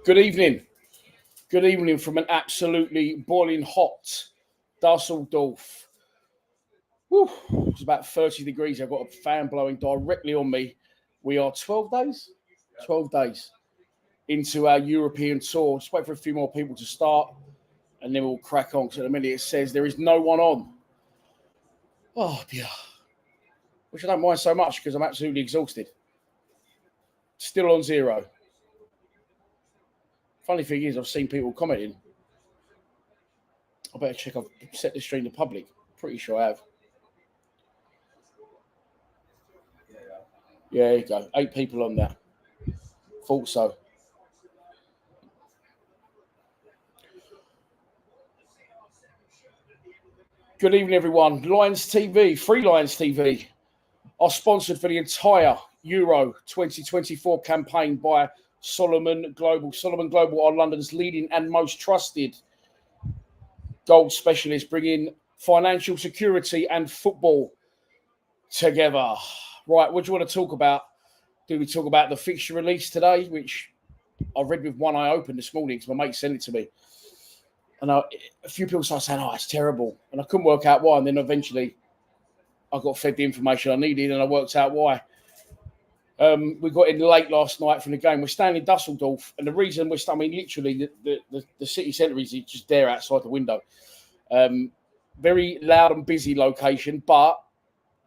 Good evening. Good evening from an absolutely boiling hot Dussledorf. Whew, it's about 30 degrees. I've got a fan blowing directly on me. We are 12 days? 12 days into our European tour. Just wait for a few more people to start and then we'll crack on. So in a minute it says there is no one on. Oh, dear. Which I don't mind so much because I'm absolutely exhausted. Still on zero. Funny thing is, I've seen people commenting. I better check I've set the stream to public. Pretty sure I have. Yeah, there you go. 8 people on there. Thought so. Good evening, everyone. Lions TV, Free Lions TV, are sponsored for the entire Euro 2024 campaign by Soloman Global. Soloman Global are London's leading and most trusted gold specialist, bringing financial security and football together. Right, what do you want to talk about? Do we talk about the fixture release today, which I read with one eye open this morning because my mate sent it to me. And a few people started saying, oh, it's terrible. And I couldn't work out why. And then eventually I got fed the information I needed and I worked out why. We got in late last night from the game. We're standing in Dussledorf. And the reason we're standing, literally, the city centre is just there outside the window. Very loud and busy location, but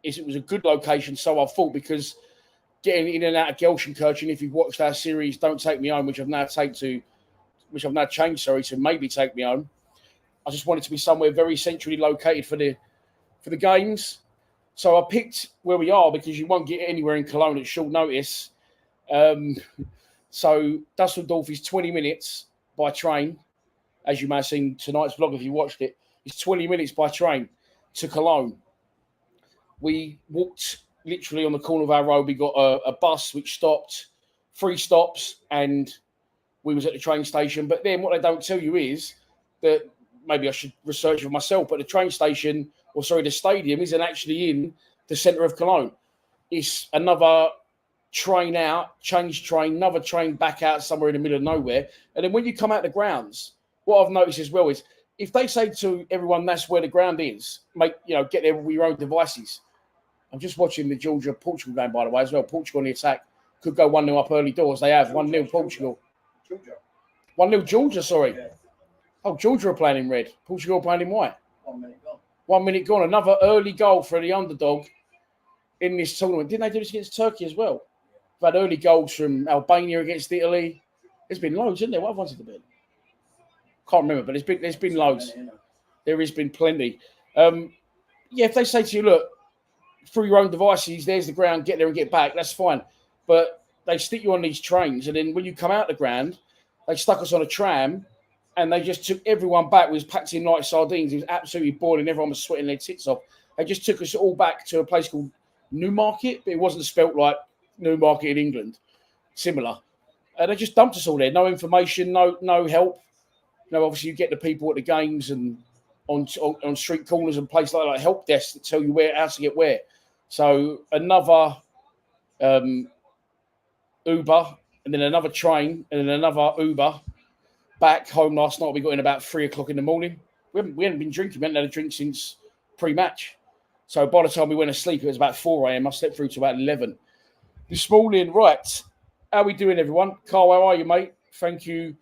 it was a good location, so I thought, because getting in and out of Gelsenkirchen, if you've watched our series Don't Take Me Home, which I've now changed to maybe Take Me Home. I just wanted to be somewhere very centrally located for the games. So I picked where we are because you won't get anywhere in Cologne at short notice. So Dussledorf is 20 minutes by train, as you may have seen tonight's vlog if you watched it. It's 20 minutes by train to Cologne. We walked literally on the corner of our road. We got a bus which stopped, 3 stops, and we was at the train station. But then what they don't tell you is that, maybe I should research it myself, but the train station, the stadium isn't actually in the centre of Cologne. It's another train out, change train, another train back out somewhere in the middle of nowhere. And then when you come out the grounds, what I've noticed as well is if they say to everyone that's where the ground is, get there with your own devices. I'm just watching the Georgia-Portugal game, by the way, as well. Portugal on the attack could go 1-0 up early doors. They have 1-0 Portugal. Georgia. 1-0 Georgia, sorry. Yeah. Oh, Georgia are playing in red. Portugal are playing in white. 1 minute gone. 1 minute gone. Another early goal for the underdog in this tournament. Didn't they do this against Turkey as well? We've had early goals from Albania against Italy. There's been loads, isn't there? What ones have there been? Can't remember, but there's been loads. There has been plenty. If they say to you, look, through your own devices, there's the ground, get there and get back, that's fine. But they stick you on these trains, and then when you come out the ground, they stuck us on a tram, and they just took everyone back. It was packed in like sardines. It was absolutely boiling. Everyone was sweating their tits off. They just took us all back to a place called Newmarket, but it wasn't spelt like Newmarket in England. Similar. And they just dumped us all there. No information, no help. Obviously you get the people at the games and on street corners and places like help desks that tell you how to get where. So another Uber, and then another train, and then another Uber back home last night. We got in about 3 o'clock in the morning. We hadn't been drinking. We hadn't had a drink since pre-match. So by the time we went to sleep, it was about 4 a.m. I slept through to about 11. This morning, right, how we doing, everyone? Carl, how are you, mate? Thank you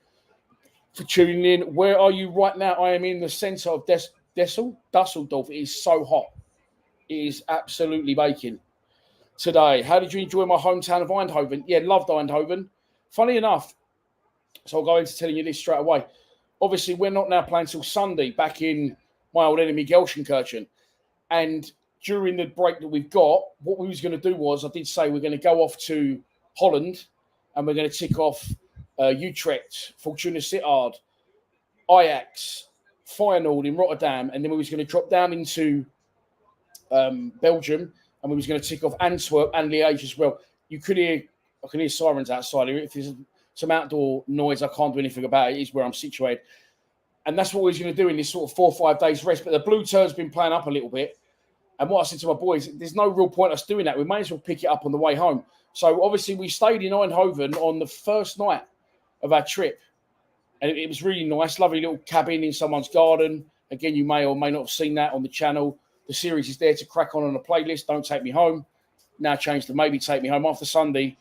for tuning in. Where are you right now? I am in the centre of Dussledorf. It is so hot. It is absolutely baking today. How did you enjoy my hometown of Eindhoven? Yeah, loved Eindhoven. Funny enough, so I'll go into telling you this straight away. Obviously, we're not now playing till Sunday back in my old enemy, Gelsenkirchen. And during the break that we've got, what we was going to do was, I did say we're going to go off to Holland and we're going to tick off Utrecht, Fortuna Sittard, Ajax, Feyenoord in Rotterdam, and then we was going to drop down into Belgium, and we was going to tick off Antwerp and Liège as well. I can hear sirens outside here. If there's some outdoor noise, I can't do anything about it. It is where I'm situated. And that's what we was going to do in this sort of 4 or 5 days rest. But the blue turn's been playing up a little bit. And what I said to my boys, there's no real point us doing that. We may as well pick it up on the way home. So obviously we stayed in Eindhoven on the first night of our trip. And it was really nice, lovely little cabin in someone's garden. Again, you may or may not have seen that on the channel. The series is there to crack on a playlist. Don't Take Me Home. Now changed to Maybe Take Me Home. After Sunday,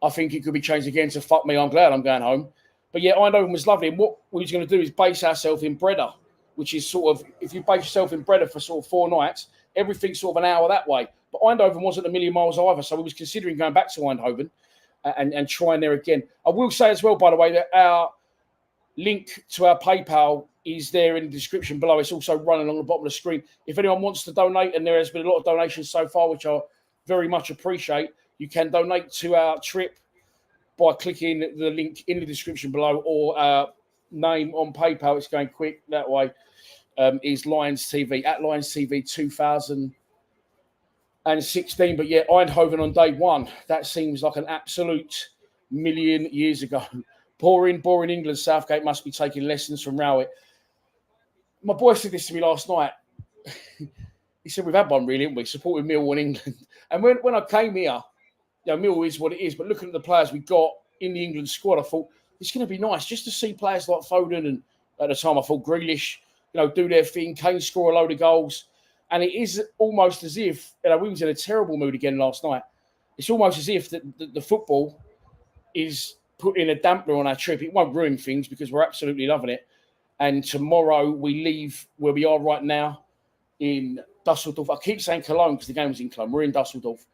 I think it could be changed again to Fuck Me, I'm Glad I'm Going Home. But yeah, Eindhoven was lovely. And what we was going to do is base ourselves in Breda, which is sort of, if you base yourself in Breda for sort of 4 nights, everything's sort of an hour that way. But Eindhoven wasn't a million miles either. So we was considering going back to Eindhoven and trying there again. I will say as well, by the way, that our link to our PayPal is there in the description below. It's also running along the bottom of the screen. If anyone wants to donate, and there has been a lot of donations so far, which I very much appreciate, you can donate to our trip by clicking the link in the description below, or our name on PayPal. It's going quick that way. Is Lions TV at Lions TV 2016. But yeah, Eindhoven on day one. That seems like an absolute million years ago. Boring England. Southgate must be taking lessons from Rowett. My boy said this to me last night. He said, we've had one really, haven't we? Supporting Millwall in England. And when I came here, Millwall is what it is, but looking at the players we got in the England squad, I thought it's going to be nice just to see players like Foden, and at the time I thought Grealish, do their thing. Kane score a load of goals. And it is almost as if, we was in a terrible mood again last night. It's almost as if the football is putting a dampener on our trip. It won't ruin things because we're absolutely loving it. And tomorrow we leave where we are right now in Dussledorf. I keep saying Cologne because the game was in Cologne. We're in Dussledorf.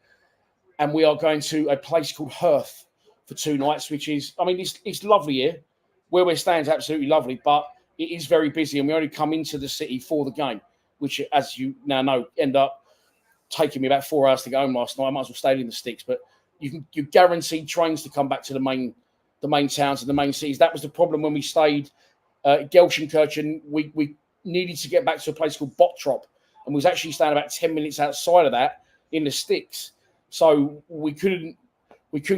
And we are going to a place called Herth for 2 nights, which is, it's lovely here. Where we're staying is absolutely lovely, but it is very busy. And we only come into the city for the game, which, as you now know, end up taking me about 4 hours to go home last night. I might as well stay in the sticks, but you're guaranteed trains to come back to the main towns and the main cities. That was the problem when we stayed at Gelsenkirchen. We needed to get back to a place called Bottrop, and we was actually staying about 10 minutes outside of that in the sticks. So we couldn't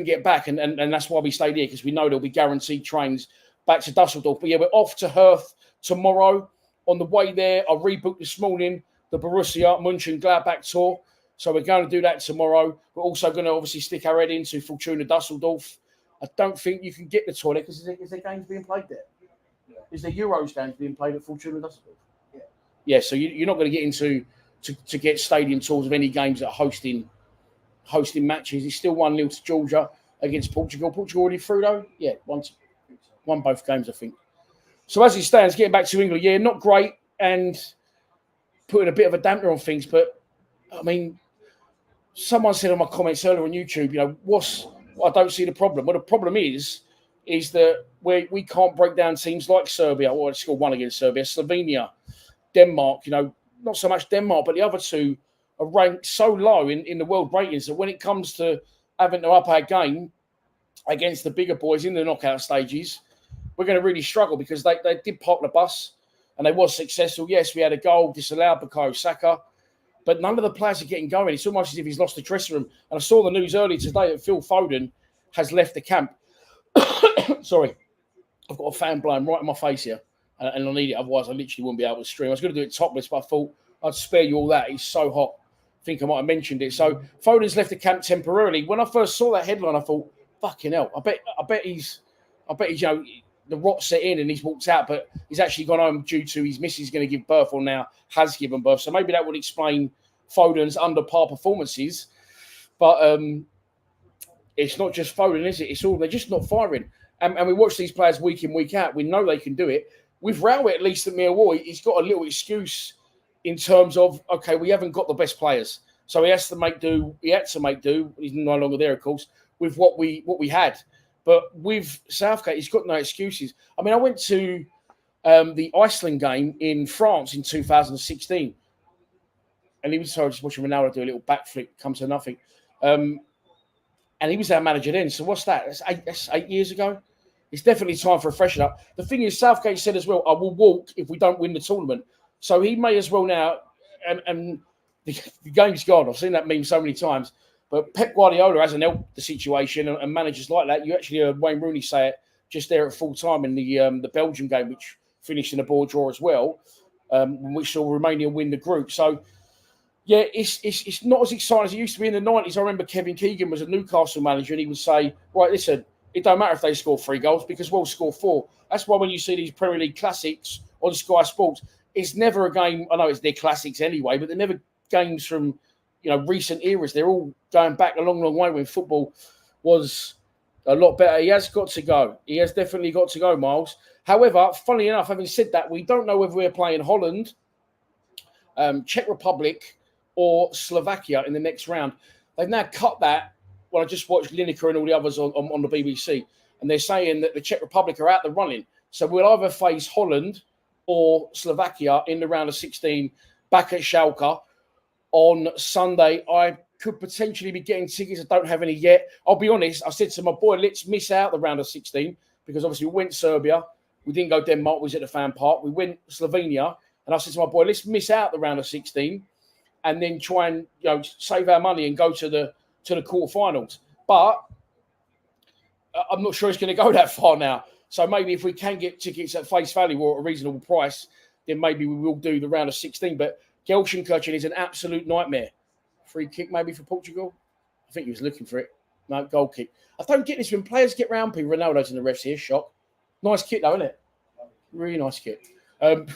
get back, and that's why we stayed here, because we know there'll be guaranteed trains back to Dusseldorf. But yeah, we're off to Herth tomorrow. On the way there, I rebooked this morning the Borussia Mönchengladbach tour. So we're going to do that tomorrow. We're also going to obviously stick our head into Fortuna Dusseldorf. I don't think you can get the tour there because is there games being played there? Yeah. Is there Euros games being played at Fortuna Dusseldorf? Yeah. Yeah, so you're not going to get into to get stadium tours of any games that are hosting matches. It's still 1-0 to Georgia against Portugal. Portugal already through though? Yeah, won both games, I think. So as it stands, getting back to England, yeah, not great, and putting a bit of a dampener on things. But someone said in my comments earlier on YouTube, I don't see the problem. Well, the problem is that we can't break down teams like Serbia, or scored 1 against Serbia, Slovenia, Denmark. Not so much Denmark, but the other 2 are ranked so low in the world ratings that when it comes to having to up our game against the bigger boys in the knockout stages, we're going to really struggle, because they did park the bus and they was successful. Yes, we had a goal disallowed by Bukayo Saka, but none of the players are getting going. It's almost as if he's lost the dressing room. And I saw the news earlier today that Phil Foden has left the camp. Sorry, I've got a fan blowing right in my face here, and I need it. Otherwise, I literally wouldn't be able to stream. I was going to do it topless, but I thought I'd spare you all that. It's so hot. I think I might have mentioned it. So Foden's left the camp temporarily. When I first saw that headline, I thought, fucking hell, I bet he's the rot set in and he's walked out, but he's actually gone home due to his missus going to give birth, or now has given birth. So maybe that would explain Foden's under par performances. But it's not just Foden, is it? It's all, they're just not firing. And we watch these players week in, week out. We know they can do it. With Rowett, at least at Millwall, he's got a little excuse in terms of, okay, we haven't got the best players. So he had to make do. He's no longer there, of course, with what we had. But with Southgate, he's got no excuses. I went to the Iceland game in France in 2016. And he was just watching Ronaldo do a little backflip, come to nothing. And he was our manager then. So what's that? That's 8 years ago. It's definitely time for a freshen up. The thing is, Southgate said as well, I will walk if we don't win the tournament. So he may as well now, and the game's gone. I've seen that meme so many times. But Pep Guardiola hasn't helped the situation, and managers like that. You actually heard Wayne Rooney say it just there at full time in the Belgium game, which finished in a ball draw as well, which saw Romania win the group. So, yeah, it's not as exciting as it used to be in the 90s. I remember Kevin Keegan was a Newcastle manager, and he would say, right, listen, it don't matter if they score 3 goals because we'll score 4. That's why when you see these Premier League classics on Sky Sports, it's never a game. I know it's their classics anyway, but they're never games from recent eras. They're all going back a long, long way when football was a lot better. He has got to go. He has definitely got to go, Miles. However, funnily enough, having said that, we don't know whether we're playing Holland, Czech Republic, or Slovakia in the next round. They've now cut that. Well, I just watched Lineker and all the others on the BBC, and they're saying that the Czech Republic are out the running. So we'll either face Holland or Slovakia in the round of 16 back at Schalke on Sunday. I could potentially be getting tickets. I don't have any yet. I'll be honest. I said to my boy, let's miss out the round of 16 because obviously we went Serbia. We didn't go Denmark. We was at the fan park. We went Slovenia. And I said to my boy, let's miss out the round of 16 and then try and save our money and go to the quarterfinals. But I'm not sure it's going to go that far now. So maybe if we can get tickets at face value or at a reasonable price, then maybe we will do the round of 16. But Gelsenkirchen is an absolute nightmare. Free kick maybe for Portugal. I think he was looking for it. No, goal kick. I don't get this when players get round people. Ronaldo's in the refs here. Shock. Nice kick though, isn't it? Really nice kick.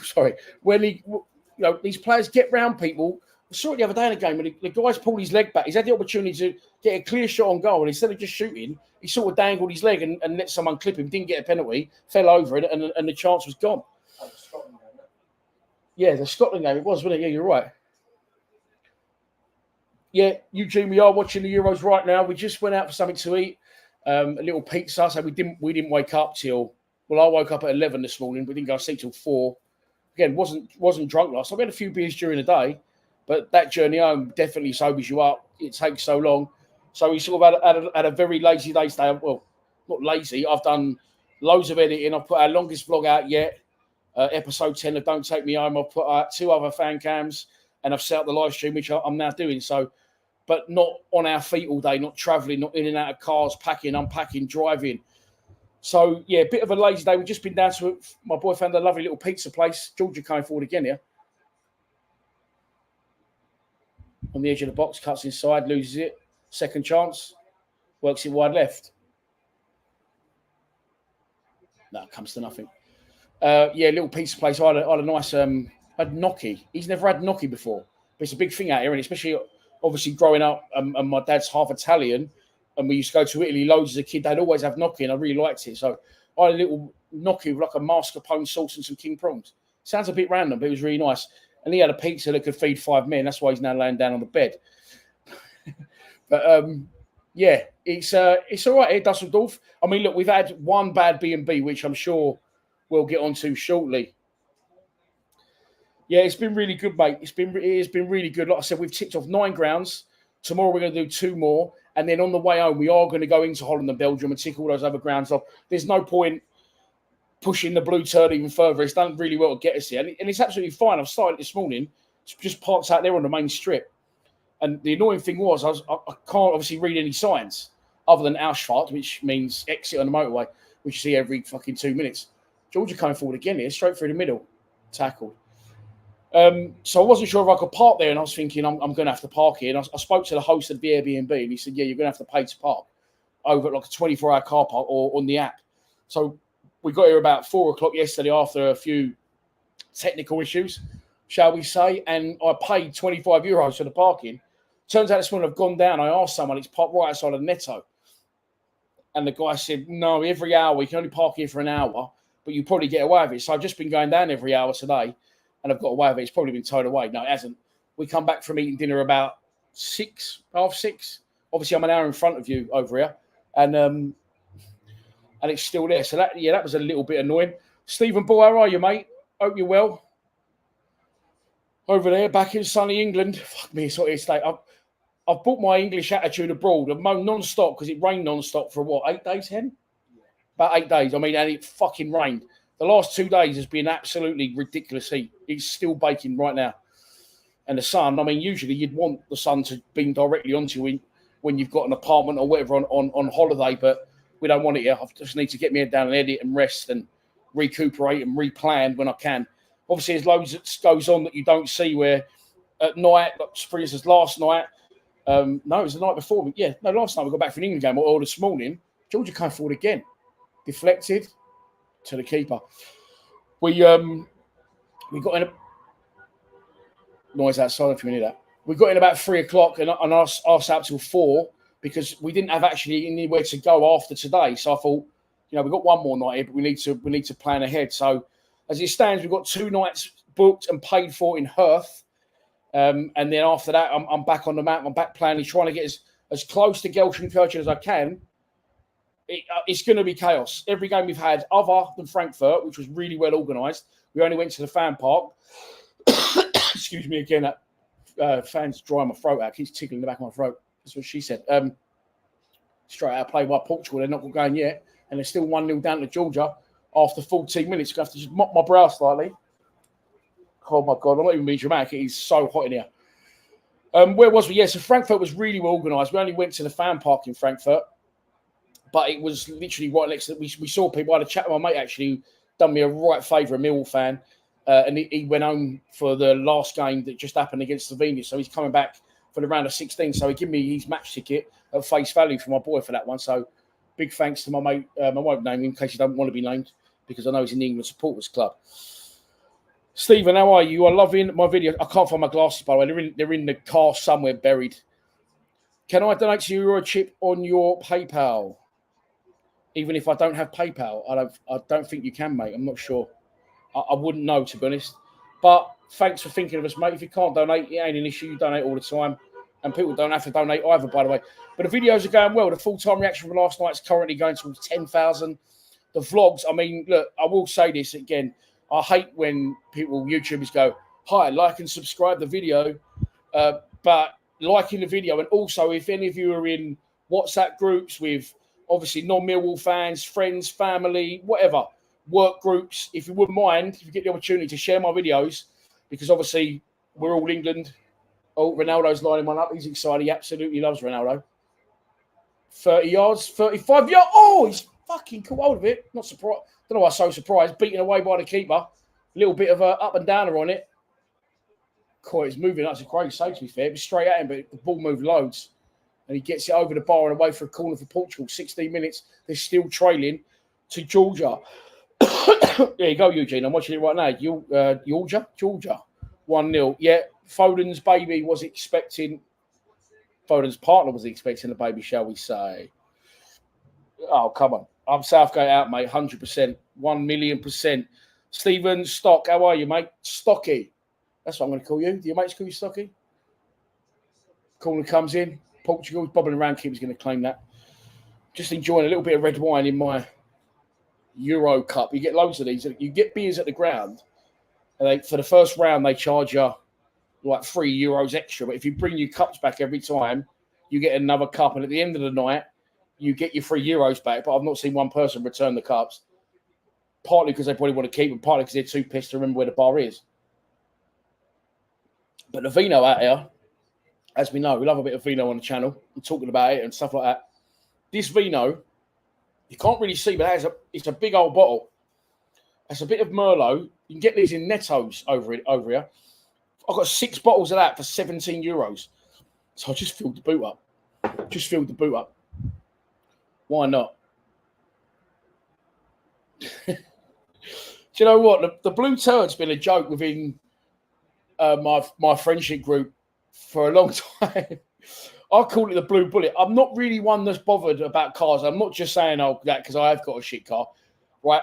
Sorry. When these players get round people. I saw it the other day in a game when the guy's pulled his leg back. He's had the opportunity to get a clear shot on goal, and instead of just shooting, he sort of dangled his leg and let someone clip him. Didn't get a penalty, fell over it, and the chance was gone. Yeah, the Scotland game it was, wasn't it? Yeah, you're right. Yeah, Eugene, we are watching the Euros right now. We just went out for something to eat, a little pizza. So we didn't wake up till I woke up at 11 this morning. We didn't go to sleep till 4. Again, wasn't drunk last night. We had a few beers during the day. But that journey home definitely sobers you up. It takes so long. So we sort of had a very lazy day today. Well, not lazy. I've done loads of editing. I've put our longest vlog out yet. Episode 10 of Don't Take Me Home. I've put out 2 other fan cams. And I've set up the live stream, which I'm now doing. So, but not on our feet all day, not travelling, not in and out of cars, packing, unpacking, driving. So, yeah, a bit of a lazy day. We've just been down to my boy found a lovely little pizza place. Georgia coming forward again here. On the edge of the box, cuts inside, loses it. Second chance, works it wide left. No, it comes to nothing. Little pizza place. I had a nice had gnocchi. He's never had gnocchi before. But it's a big thing out here, and especially obviously growing up, and my dad's half Italian, and we used to go to Italy loads as a kid. They'd always have gnocchi, and I really liked it. So I had a little gnocchi with like a mascarpone sauce and some king prawns. Sounds a bit random, but it was really nice. And he had a pizza that could feed 5 men. That's why he's now laying down on the bed. But it's all right here, Dussledorf. I mean, look, we've had one bad B&B, which I'm sure we'll get onto shortly. Yeah, it's been really good, mate. It has been really good. Like I said, we've ticked off 9 grounds. Tomorrow we're going to do 2 more. And then on the way home, we are going to go into Holland and Belgium and tick all those other grounds off. There's no point pushing the blue turd even further. It's done really well to get us here. And it's absolutely fine. I've started this morning. It's just parked out there on the main strip. And the annoying thing was I can't obviously read any signs other than Ausfahrt, which means exit on the motorway, which you see every fucking 2 minutes. Georgia coming forward again here, straight through the middle. Tackled. So I wasn't sure if I could park there, and I was thinking I'm going to have to park here. And I spoke to the host of the Airbnb, and he said, yeah, you're going to have to pay to park over at like a 24-hour car park or on the app. So we got here about 4 o'clock yesterday after a few technical issues, shall we say, and I paid €25 for the parking. Turns out this morning I've gone down. I asked someone, it's parked right outside of Netto. And the guy said, no, every hour, you can only park here for an hour, but you probably get away with it. So I've just been going down every hour today, and I've got away with it. It's probably been towed away. No, it hasn't. We come back from eating dinner about 6, half 6. Obviously, I'm an hour in front of you over here. And it's still there. So that was a little bit annoying. Stephen Ball, how are you, mate? Hope you're well. Over there, back in sunny England. Fuck me, it's hot here today. I've brought my English attitude abroad. I've mown non-stop because it rained non-stop for what, 8 days, Hen? Yeah. About 8 days. I mean, and it fucking rained. The last 2 days has been absolutely ridiculous heat. It's still baking right now. And the sun, I mean, usually you'd want the sun to beam directly onto you when you've got an apartment or whatever on holiday, but we don't want it here. I just need to get my head down and edit and rest and recuperate and replan when I can. Obviously, there's loads that goes on that you don't see where at night, like, for instance, last night, no, it was the night before. Last night we got back from an England game, or this morning, Georgia came forward again, deflected to the keeper. We got in a noise outside if you hear that. We got in about 3 o'clock and asked out till 4 because we didn't have actually anywhere to go after today. So I thought, we've got one more night here, but we need to plan ahead. So as it stands, we've got 2 nights booked and paid for in Herth. And then after that, I'm back on the map. I'm back planning, trying to get as close to Gelsenkirchen as I can. It's going to be chaos. Every game we've had, other than Frankfurt, which was really well organised, we only went to the fan park. Excuse me again, that fan's drying my throat out. Keeps tickling the back of my throat. That's what she said. Straight out of play by Portugal. They're not going yet. And they're still 1-0 down to Georgia after 14 minutes. I have to just mop my brow slightly. Oh, my God. I'm not even being dramatic. It is so hot in here. Where was we? Yeah, so Frankfurt was really well organised. We only went to the fan park in Frankfurt. But it was literally right next to it. We saw people. I had a chat with my mate, actually, who done me a right favour, a Millwall fan. And he went home for the last game that just happened against Slovenia. So he's coming back for the round of 16. So he gave me his match ticket at face value for my boy for that one. So big thanks to my mate. I won't name him in case you don't want to be named because I know he's in the England Supporters Club. Stephen, how are you? You are loving my video. I can't find my glasses, by the way. They're in the car somewhere buried. Can I donate to you or a chip on your PayPal? Even if I don't have PayPal, I don't think you can, mate. I'm not sure. I wouldn't know, to be honest. But thanks for thinking of us, mate. If you can't donate, it ain't an issue. You donate all the time. And people don't have to donate either, by the way. But the videos are going well. The full-time reaction from last night is currently going towards 10,000. The vlogs, I mean, look, I will say this again. I hate when YouTubers go, hi, like and subscribe the video. But liking the video, and also if any of you are in WhatsApp groups with obviously non-Millwall fans, friends, family, whatever, work groups, if you wouldn't mind, if you get the opportunity to share my videos, because obviously we're all England. Oh, Ronaldo's lining one up. He's excited. He absolutely loves Ronaldo. 30 yards, 35 yards. Oh, he's fucking caught hold of it. Not surprised. Don't know why I'm so surprised. Beaten away by the keeper. A little bit of a up and downer on it. Quite, it's moving. That's a great save, to be fair. It was straight at him, but the ball moved loads. And he gets it over the bar and away for a corner for Portugal. 16 minutes. They're still trailing to Georgia. There you go, Eugene. I'm watching it right now. Georgia. 1-0. Yeah, Foden's baby was expecting... Foden's partner was expecting a baby, shall we say. Oh, come on. I'm Southgate out, mate. 100%. 1,000,000%. Stephen Stock, how are you, mate? Stocky. That's what I'm going to call you. Do your mates call you Stocky? Corner comes in. Portugal, bobbling around. Keeper's going to claim that. Just enjoying a little bit of red wine in my Euro Cup. You get loads of these. You get beers at the ground. And for the first round, they charge you like €3 extra. But if you bring your cups back every time, you get another cup. And at the end of the night, you get your €3 back. But I've not seen one person return the cups. Partly because they probably want to keep them, partly because they're too pissed to remember where the bar is. But the vino out here, as we know, we love a bit of vino on the channel. We're talking about it and stuff like that. This vino, you can't really see, but it's a big old bottle. It's a bit of Merlot. You can get these in Netto's over here. I've got 6 bottles of that for €17. So I just filled the boot up. Why not? Do you know what? The blue turd's been a joke within my friendship group for a long time. I call it the blue bullet. I'm not really one that's bothered about cars. I'm not just saying that because I have got a shit car. Right?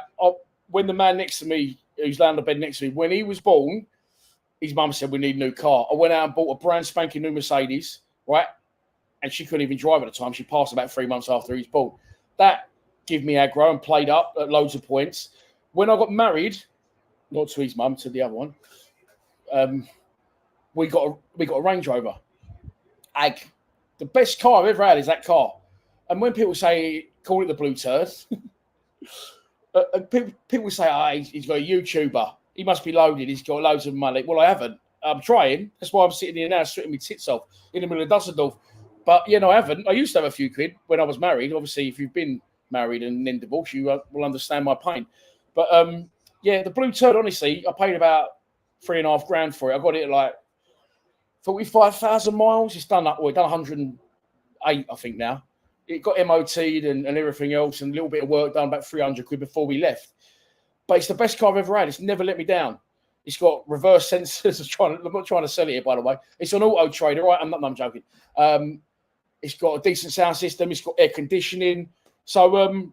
When the man next to me, who's laying on the bed next to me, when he was born, his mum said we need a new car. I went out and bought a brand spanking new Mercedes, right? And she couldn't even drive at the time. She passed about 3 months after he was born. That gave me aggro and played up at loads of points. When I got married, not to his mum, to the other one, we got a Range Rover. The best car I've ever had is that car. And when people call it the blue turd, people say, he's got a YouTuber. He must be loaded. He's got loads of money. Well, I haven't. I'm trying. That's why I'm sitting here now, sweating my tits off in the middle of Dussledorf. But, I haven't. I used to have a few quid when I was married. Obviously, if you've been married and then divorced, you will understand my pain. But, the blue turd, honestly, I paid about $3,500 for it. I got it at like 45,000 miles. It's done 108, I think, now. it got MOT'd and everything else, and a little bit of work done, about 300 quid before we left. But it's the best car I've ever had. It's never let me down. It's got reverse sensors. I'm not trying to sell it here, by the way. It's on Auto Trader, right? I'm joking. It's got a decent sound system. It's got air conditioning. So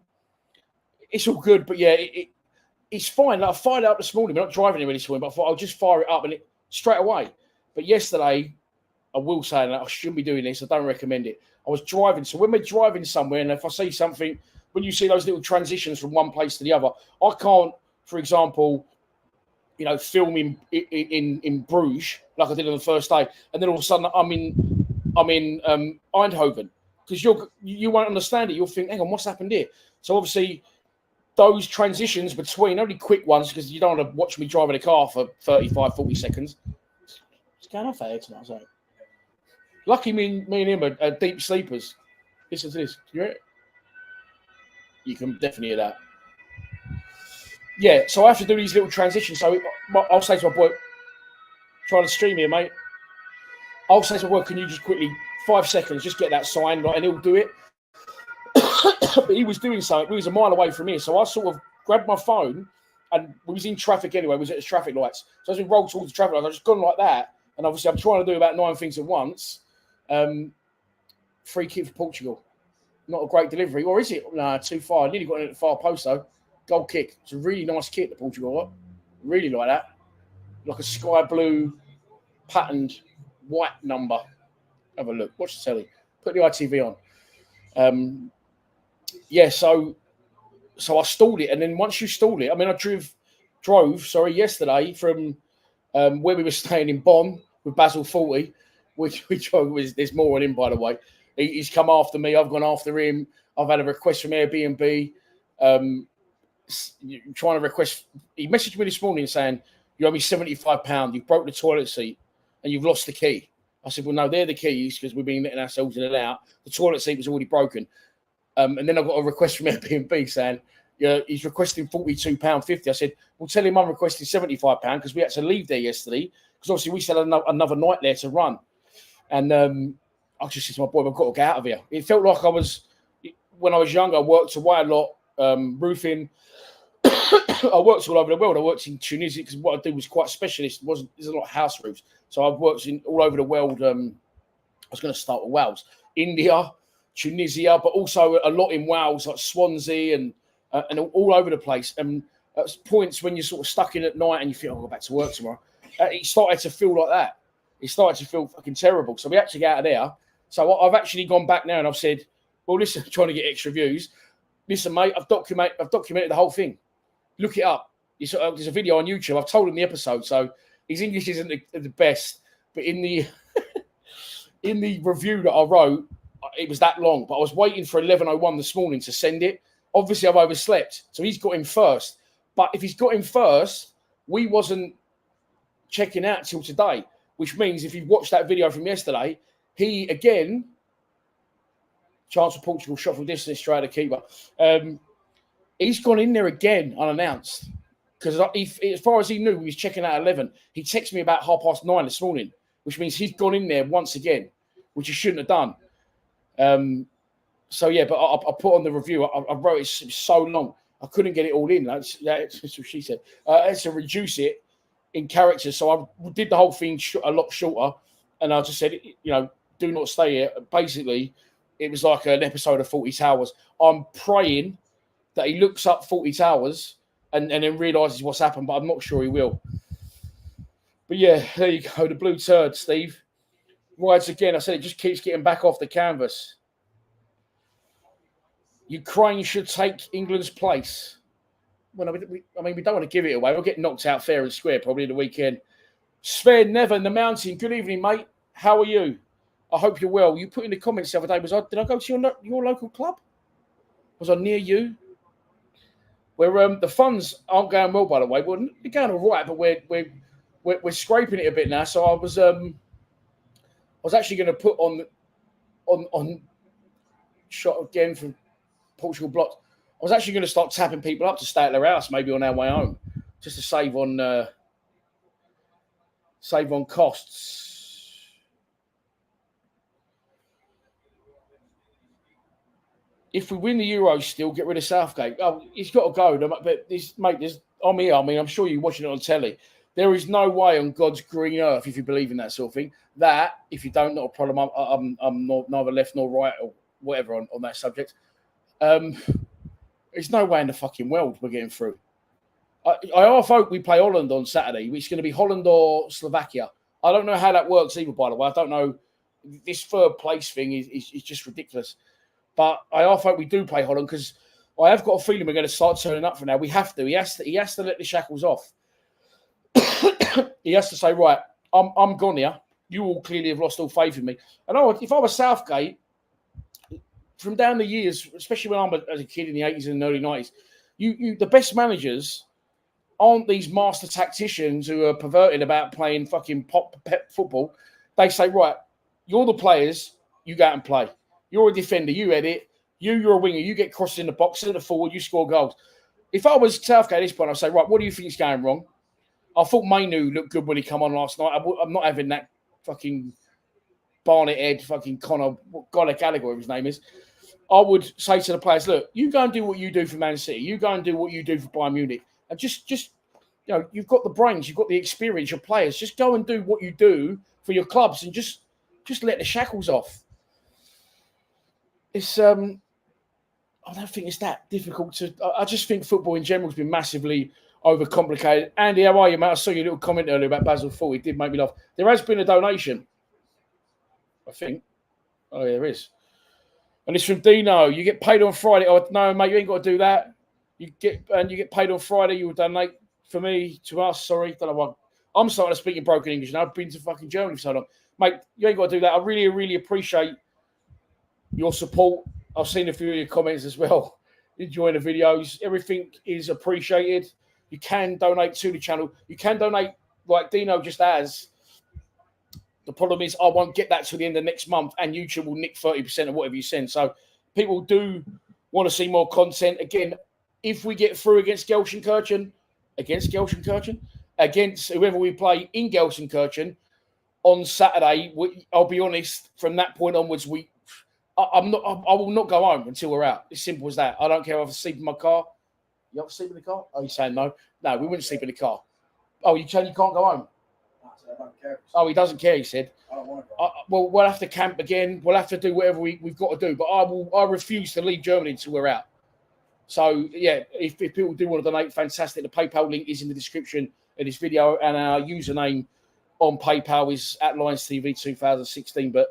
it's all good. But yeah, it's fine. Like, I fired it up this morning. We're not driving anywhere this morning, but I thought I'll just fire it up and straight away. But yesterday, I will say that I shouldn't be doing this. I don't recommend it. I was driving. So when we're driving somewhere, and if I see something, when you see those little transitions from one place to the other, I can't, for example, film in Bruges like I did on the first day, and then all of a sudden I'm in Eindhoven, because you won't understand it. You'll think, hang on, what's happened here? So obviously those transitions between, only quick ones, because you don't want to watch me driving a car for 35, 40 seconds. What's going on there tonight? So lucky me and him are deep sleepers. Listen to this. You hear it? You can definitely hear that. Yeah, so I have to do these little transitions. So I'll say to my boy, trying to stream here, mate. I'll say to my boy, can you just quickly, 5 seconds, just get that sign, right? And he'll do it. But he was doing something. We was a mile away from here. So I sort of grabbed my phone, and we was in traffic anyway. We was at the traffic lights. So as we rolled towards the traffic lights, I just gone like that. And obviously I'm trying to do about 9 things at once. Free kick for Portugal. Not a great delivery. Or is it? No, too far. I nearly got in at the far post, though. Goal kick. It's a really nice kick that Portugal got. Really like that. Like a sky blue patterned white number. Have a look. Watch the telly. Put the ITV on. Yeah, so I stalled it. And then once you stall it, I mean, I drove yesterday from where we were staying in Bonn with Basil 40, which was, there's more on him, by the way. He's come after me. I've gone after him. I've had a request from Airbnb. Trying to request. He messaged me this morning saying, you owe me £75. You've broke the toilet seat and you've lost the key. I said, well, no, they're the keys, because we've been letting ourselves in and out. The toilet seat was already broken. And then I got a request from Airbnb saying, he's requesting £42.50. I said, well, tell him I'm requesting £75 because we had to leave there yesterday, because obviously we still had another night there to run. And I just said to my boy, I've got to get out of here. It felt like when I was younger, I worked away a lot, roofing. I worked all over the world. I worked in Tunisia, because what I did was quite specialist. There's a lot of house roofs. So I've worked all over the world. I was going to start with Wales, India, Tunisia, but also a lot in Wales, like Swansea and all over the place. And at points when you're sort of stuck in at night and you feel, I'll go back to work tomorrow, it started to feel like that. It started to feel fucking terrible. So we had to get out of there. So I've actually gone back now and I've said, well, listen, trying to get extra views. Listen, mate, I've documented the whole thing. Look it up. There's a video on YouTube. I've told him the episode, so his English isn't the best. But in the in the review that I wrote, it was that long. But I was waiting for 11:01 this morning to send it. Obviously, I've overslept, so he's got him first. But if he's got him first, we wasn't checking out till today, which means if you watched that video from yesterday, he again, chance for Portugal, shot from distance, straight at the keeper. He's gone in there again unannounced, because as far as he knew, he was checking out 11. He texted me about 9:30 this morning, which means he's gone in there once again, which he shouldn't have done. So yeah, but I put on the review. I wrote it so long I couldn't get it all in. That's what she said. I had to reduce it in characters, so I did the whole thing a lot shorter, and I just said, do not stay here. Basically, it was like an episode of 40 Towers. I'm praying that he looks up 40 Towers and then realises what's happened, but I'm not sure he will. But yeah, there you go. The blue turd, Steve. Rides again. I said it just keeps getting back off the canvas. Ukraine should take England's place. Well, we don't want to give it away. We'll get knocked out fair and square probably the weekend. Sven Never in the mountain. Good evening, mate. How are you? I hope you're well. You put in the comments the other day, did I go to your local club? Was I near you? Where the funds aren't going well, by the way. Well, they're going all right, but we're scraping it a bit now. So I was actually going to put on shot again from Portugal blocked. I was actually going to start tapping people up to stay at their house, maybe on our way home, just to save on costs. if we win the Euros, still get rid of Southgate. Oh, he's got to go. But this, mate, I'm here. I mean, I'm sure you're watching it on telly. There is no way on God's green earth, if you believe in that sort of thing, that if you don't, not a problem. I'm not neither left nor right or whatever on that subject. There's no way in the fucking world we're getting through. I half hope we play Holland on Saturday, which is going to be Holland or Slovakia. I don't know how that works either, by the way. I don't know. This third place thing is just ridiculous. But I half hope we do play Holland because I have got a feeling we're going to start turning up for now. We have to. He has to let the shackles off. He has to say, right, I'm gone here. You all clearly have lost all faith in me. And if I was Southgate, from down the years, especially when I'm as a kid in the 80s and early 90s, the best managers aren't these master tacticians who are perverted about playing fucking pep football. They say, right, you're the players, you go out and play. You're a defender, you edit. You're a winger, you get crossed in the box, in the forward, you score goals. If I was Southgate at this point, I'd say, right, what do you think is going wrong? I thought Mainu looked good when he come on last night. I'm not having that fucking Barnet head, fucking Conor Gallagher, whatever his name is. I would say to the players, look, you go and do what you do for Man City. You go and do what you do for Bayern Munich. And just you've got the brains, you've got the experience, your players. Just go and do what you do for your clubs and just let the shackles off. It's I don't think it's that difficult to. I just think football in general has been massively overcomplicated. Andy, how are you, mate? I saw your little comment earlier about Basel 4. It did make me laugh. There has been a donation, I think. Oh, yeah, there is. And it's from Dino. You get paid on Friday. Oh, no, mate, you ain't got to do that. You get paid on Friday. You will donate for me to us. Sorry, don't know why. I'm starting to speak in broken English now. I've been to fucking Germany for so long, mate. You ain't got to do that. I really, really appreciate your support. I've seen a few of your comments as well. Enjoying the videos. Everything is appreciated. You can donate to the channel. You can donate like Dino just has. The problem is I won't get that till the end of next month, and YouTube will nick 30% of whatever you send. So people do want to see more content. Again, if we get through against Gelsenkirchen, against whoever we play in Gelsenkirchen on Saturday, I'll be honest, from that point onwards, I will not go home until we're out. It's simple as that. I don't care if I sleep in my car. You ever sleep in the car? Oh, you're saying no? No, we wouldn't sleep in the car. Oh, you can't go home? I don't care. Oh, he doesn't care, he said. I don't want to go. Well, we'll have to camp again. We'll have to do whatever we've got to do. But I refuse to leave Germany until we're out. So, yeah, if people do want to donate, fantastic. The PayPal link is in the description of this video. And our username on PayPal is @LionsTV2016. But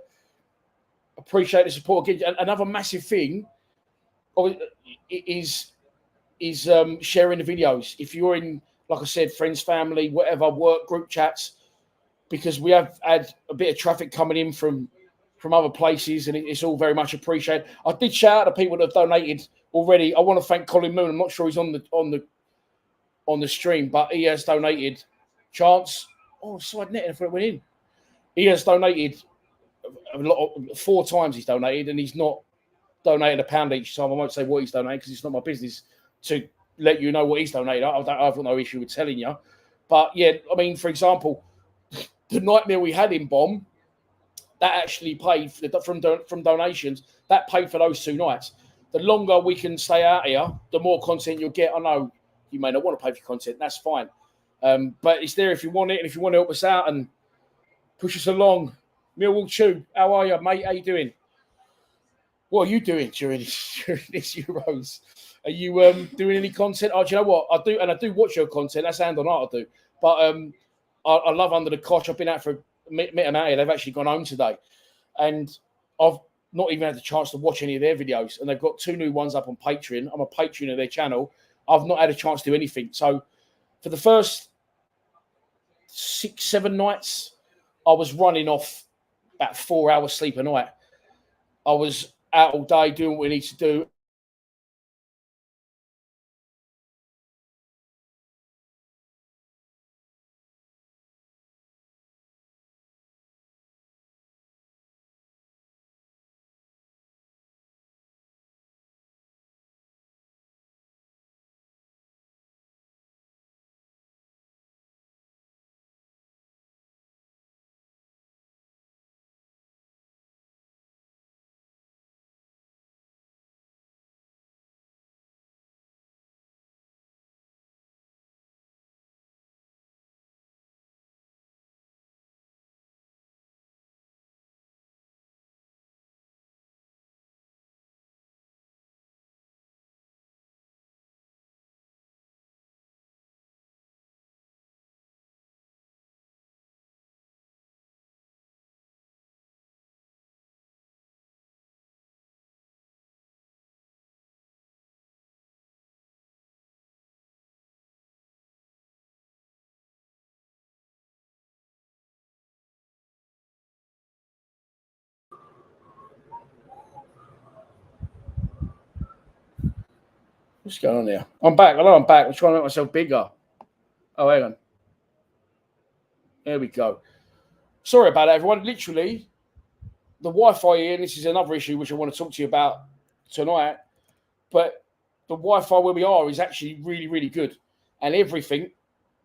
appreciate the support. Again, another massive thing is sharing the videos. If you're in, like I said, friends, family, whatever, work, group chats, because we have had a bit of traffic coming in from other places, and it's all very much appreciated. I did shout out to people that have donated already. I want to thank Colin Moon. I'm not sure he's on the stream, but he has donated. Chance, side net, if it went in. He has donated 4 times. He's donated, and he's not donated £1 each time. I won't say what he's donated because it's not my business to let you know what he's donated. I've got no issue with telling you. But yeah, I mean, for example, the nightmare we had in Bonn, that actually paid from donations. That paid for those 2 nights. The longer we can stay out here, the more content you'll get. I know you may not want to pay for content. That's fine. But it's there if you want it, and if you want to help us out and push us along. Millwall Chew, how are you, mate? How you doing? What are you doing during this Euros? Are you doing any content? Oh, do you know what? I do watch your content. That's hand on heart, I do. But I love Under the Cosh. I've been out for met them out here. They've actually gone home today. And I've not even had the chance to watch any of their videos. And they've got 2 new ones up on Patreon. I'm a patron of their channel. I've not had a chance to do anything. So for the first 6-7 nights, I was running off about 4 hours sleep a night. I was out all day doing what we need to do. What's going on there? I'm back. I know I'm back. I'm trying to make myself bigger. Oh, hang on. There we go. Sorry about that, everyone. Literally, the Wi-Fi here, and this is another issue which I want to talk to you about tonight, but the Wi-Fi where we are is actually really, really good. And everything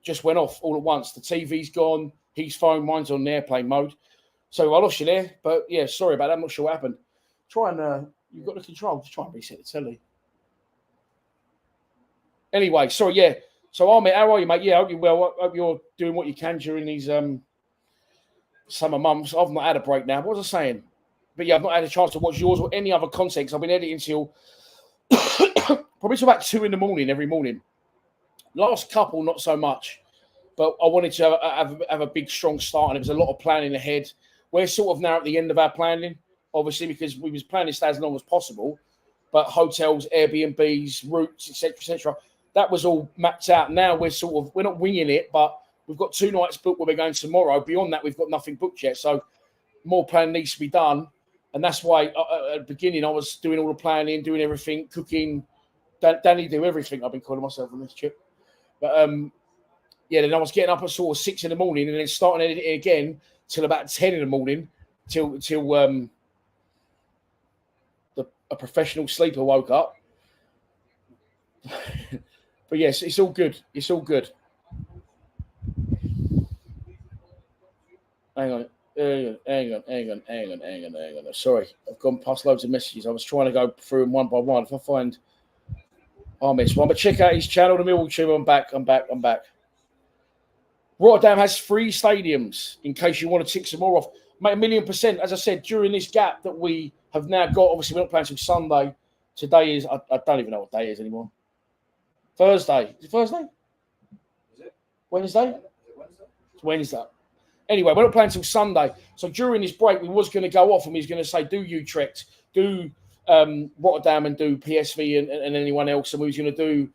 just went off all at once. The TV's gone, his phone, mine's on airplane mode. So I lost you there, but yeah, sorry about that. I'm not sure what happened. Try and, you've got the control to try and reset the telly. Anyway, sorry, yeah. So, Ahmed, how are you, mate? Yeah, I hope you're well. I hope you're doing what you can during these summer months. I've not had a break now. What was I saying? But yeah, I've not had a chance to watch yours or any other content because I've been editing till probably till about 2 a.m. every morning. Last couple, not so much. But I wanted to have a big, strong start, and there was a lot of planning ahead. We're sort of now at the end of our planning, obviously, because we was planning to stay as long as possible. But hotels, Airbnbs, routes, etc., that was all mapped out. Now we're not winging it, but we've got 2 nights booked where we're going tomorrow. Beyond that, we've got nothing booked yet. So more planning needs to be done. And that's why at the beginning I was doing all the planning, doing everything, cooking. Danny do everything. I've been calling myself on this trip. But yeah, then I was getting up at sort of 6 a.m. and then starting editing again till about 10 a.m. till a professional sleeper woke up. But yes, it's all good. It's all good. Hang on. Hang on. Sorry, I've gone past loads of messages. I was trying to go through them one by one. If I find I missed one, but check out his channel, the Millwall Tube. I'm back. Rotterdam has 3 stadiums in case you want to tick some more off. Mate, 1,000,000%. As I said, during this gap that we have now got, obviously we're not playing until Sunday. Today is, I don't even know what day it is anymore. Thursday. Is it Thursday? Is it? Wednesday? It's Wednesday. Anyway, we're not playing until Sunday. So during this break, we was going to go off and we was going to say, do Utrecht, do Rotterdam and do PSV and anyone else. And we was going to do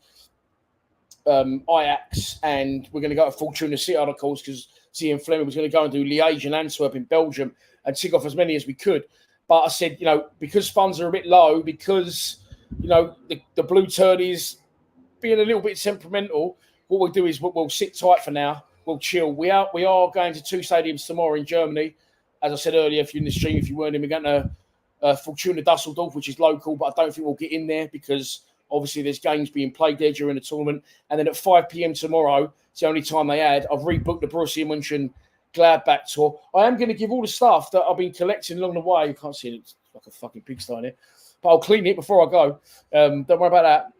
Ajax, and we're going to go to Fortuna Sittard, of course, because Ian Fleming was going to go and do Liège and Antwerp in Belgium and tick off as many as we could. But I said, because funds are a bit low, because, the blue turd is being a little bit temperamental, what we'll do is we'll sit tight for now. We'll chill. We are going to 2 stadiums tomorrow in Germany. As I said earlier, if you're in the stream, if you weren't in, we're going to Fortuna Dussledorf, which is local, but I don't think we'll get in there because obviously there's games being played there during the tournament. And then at 5 p.m. tomorrow, it's the only time they had, I've rebooked the Borussia Mönchengladbach tour. I am going to give all the stuff that I've been collecting along the way. You can't see it. It's like a fucking pigsty in it. But I'll clean it before I go. Don't worry about that.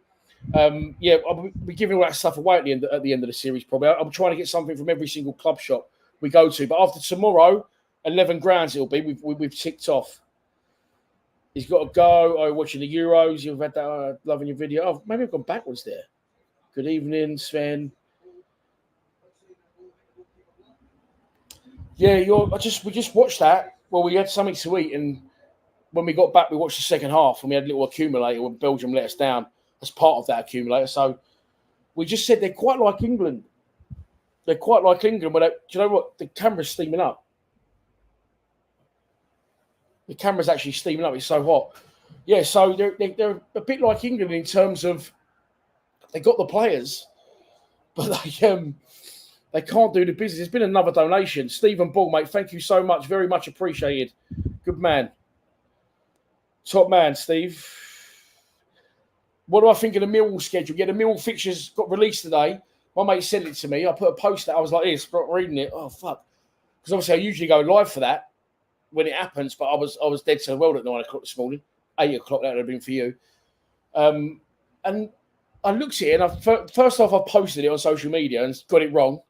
Yeah, I'll be giving all that stuff away at the end of the series, probably. I'm trying to get something from every single club shop we go to. But after tomorrow, 11 grounds it'll be. We've ticked off. He's got to go. Oh, watching the Euros. You've had that. Loving your video. Oh, maybe I've gone backwards there. Good evening, Sven. Yeah, we just watched that. Well, we had something to eat, and when we got back, we watched the second half, and we had a little accumulator when Belgium let us down as part of that accumulator. So we just said they're quite like England. They're quite like England. But do you know what? The camera's steaming up. The camera's actually steaming up. It's so hot. Yeah, so they're a bit like England in terms of they got the players, but they can't do the business. There's been another donation. Stephen Ball, mate, thank you so much. Very much appreciated. Good man. Top man, Steve. What do I think of the Millwall schedule? Yeah, the Millwall fixtures got released today. My mate sent it to me. I put a post out. I was like this, reading it. Oh, fuck. Because obviously I usually go live for that when it happens, but I was dead to the world at 9 o'clock this morning. 8 o'clock, that would have been for you. And I looked at it, and first off, I posted it on social media and got it wrong,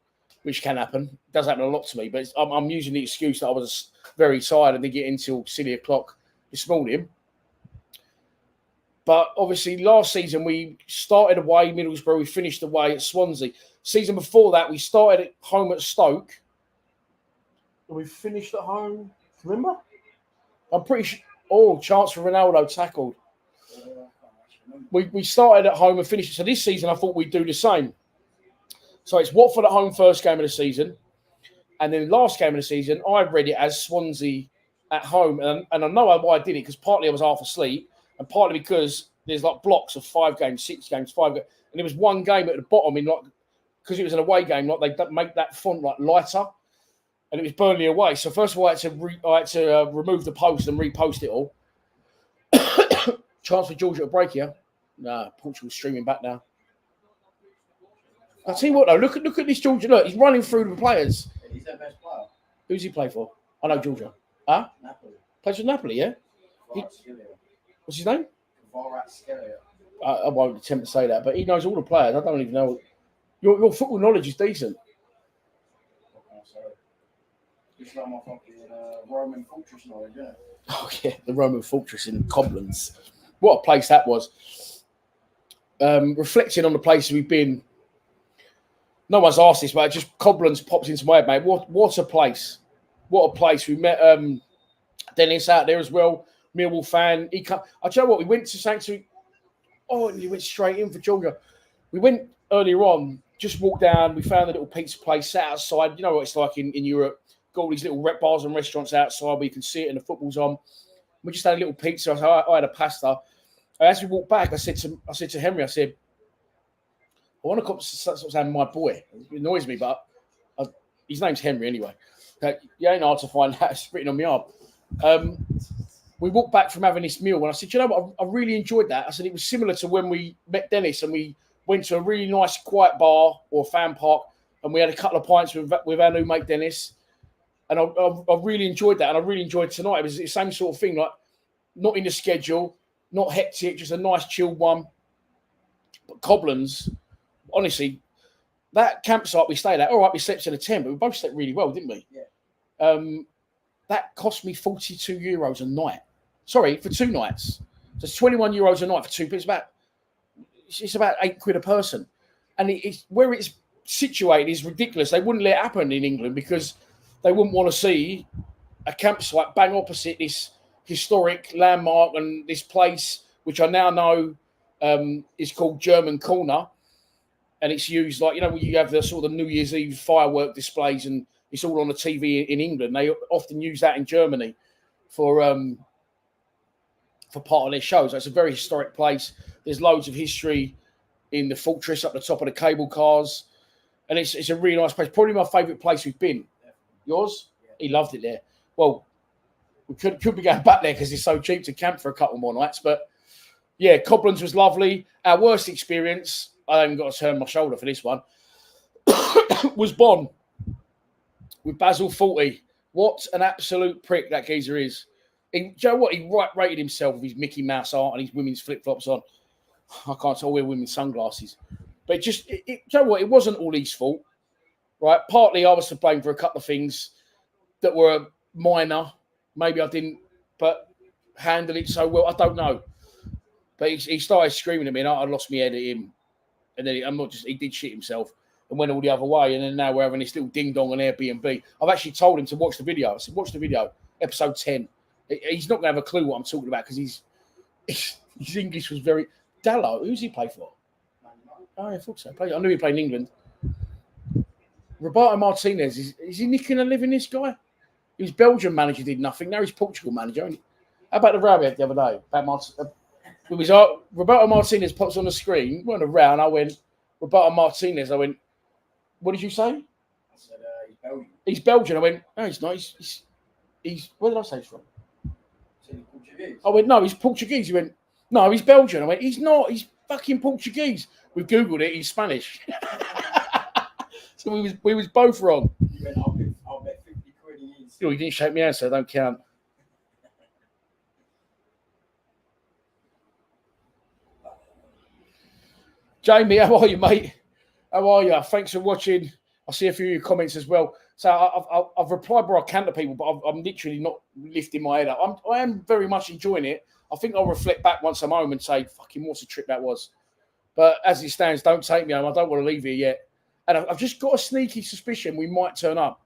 which can happen. It does happen a lot to me, but I'm using the excuse that I was very tired and didn't get in until silly o'clock this morning. But obviously, last season, we started away Middlesbrough, we finished away at Swansea. Season before that, we started at home at Stoke. And we finished at home. Remember? I'm pretty sure. Oh, chance for Ronaldo tackled. We started at home and finished. So this season, I thought we'd do the same. So it's Watford at home first game of the season. And then last game of the season, I read it as Swansea at home. And I know why I did it, because partly I was half asleep and partly because there's like blocks of 5 games, 6 games, 5 games, and there was one game at the bottom in like, because it was an away game, like they make that font like lighter, and it was Burnley away. So first of all, I had to remove the post and repost it all. Chance for Georgia to break here. Nah, Portugal's streaming back now. I'll tell you what though, look at this Georgia. Look, he's running through the players. He's their best player. Who's he play for? I know Georgia. Huh? Napoli. Plays for Napoli, yeah? What's his name? I won't attempt to say that, but he knows all the players. I don't even know. Your football knowledge is decent. It's like my fucking Roman fortress knowledge, yeah. Oh yeah, the Roman fortress in Koblenz. What a place that was. Reflecting on the places we've been. No one's asked this, but just Koblenz pops into my head, mate. What a place. What a place. We met Dennis out there as well, Millwall fan. I tell you what, we went to Sanctuary. Oh, and he went straight in for Georgia. We went earlier on, just walked down. We found a little pizza place, sat outside. You know what it's like in Europe. Got all these little bars and restaurants outside where you can see it and the football's on. We just had a little pizza. I had a pasta. As we walked back, I said to Henry, I said, I want to stop saying my boy. It annoys me, but his name's Henry anyway. It ain't hard to find that. It's written on my arm. We walked back from having this meal and I said, you know what, I really enjoyed that. I said it was similar to when we met Dennis and we went to a really nice quiet bar or fan park and we had a couple of pints with our new mate Dennis. And I really enjoyed that. And I really enjoyed tonight. It was the same sort of thing, like not in the schedule, not hectic, just a nice chilled one. But Koblenz, honestly, that campsite we stayed at, all right, we slept in a tent, but we both slept really well, didn't we? Yeah. That cost me €42 a night. Sorry, for 2 nights. So it's €21 a night for 2 people. It's about £8 a person. And it's where it's situated is ridiculous. They wouldn't let it happen in England because they wouldn't want to see a campsite bang opposite this historic landmark and this place, which I now know is called German Corner. And it's used like, you know, you have the sort of New Year's Eve firework displays and it's all on the TV in England. They often use that in Germany for part of their shows. So it's a very historic place. There's loads of history in the fortress up the top of the cable cars. And it's a really nice place. Probably my favourite place we've been. Yours? Yeah. He loved it there. Well, we could be going back there because it's so cheap to camp for a couple more nights. But yeah, Koblenz was lovely. Our worst experience, I haven't got to turn my shoulder for this one, was Bonn with Basil 40. What an absolute prick that geezer is. Do you know what? He rated himself with his Mickey Mouse art and his women's flip-flops on. I can't tell, wear women's sunglasses. But do you know what? It wasn't all his fault, right? Partly I was to blame for a couple of things that were minor. Maybe I didn't handle it so well. I don't know. But he started screaming at me and I lost my head at him. And then he did shit himself and went all the other way. And then now we're having this little ding-dong on Airbnb. I've actually told him to watch the video. I said, watch the video, episode 10. He's not going to have a clue what I'm talking about because his English was very... Dallo, who's he play for? Oh, I thought so. I knew he played in England. Roberto Martinez, is he nicking a living, this guy? He was Belgian manager, did nothing. Now he's Portugal manager. How about the row we had the other day? Roberto Martinez pops on the screen. We went around. I went, Roberto Martinez. I went, what did you say? I said, he's Belgian. He's Belgian. I went, no, he's not. He's where did I say he's from? He's Portuguese. I went, no, he's Portuguese. He went, no, he's Belgian. I went, he's not. He's fucking Portuguese. We've Googled it. He's Spanish. So we was both wrong. You went, I'll bet 50 quid he is. Oh, he didn't shake me hand, so I don't count. Jamie, how are you, mate? How are you? Thanks for watching. I see a few of your comments as well. So I've replied where I can to people, but I'm literally not lifting my head up. I am very much enjoying it. I think I'll reflect back once I'm home and say, fucking what a trip that was. But as it stands, don't take me home. I don't want to leave here yet. And I've just got a sneaky suspicion we might turn up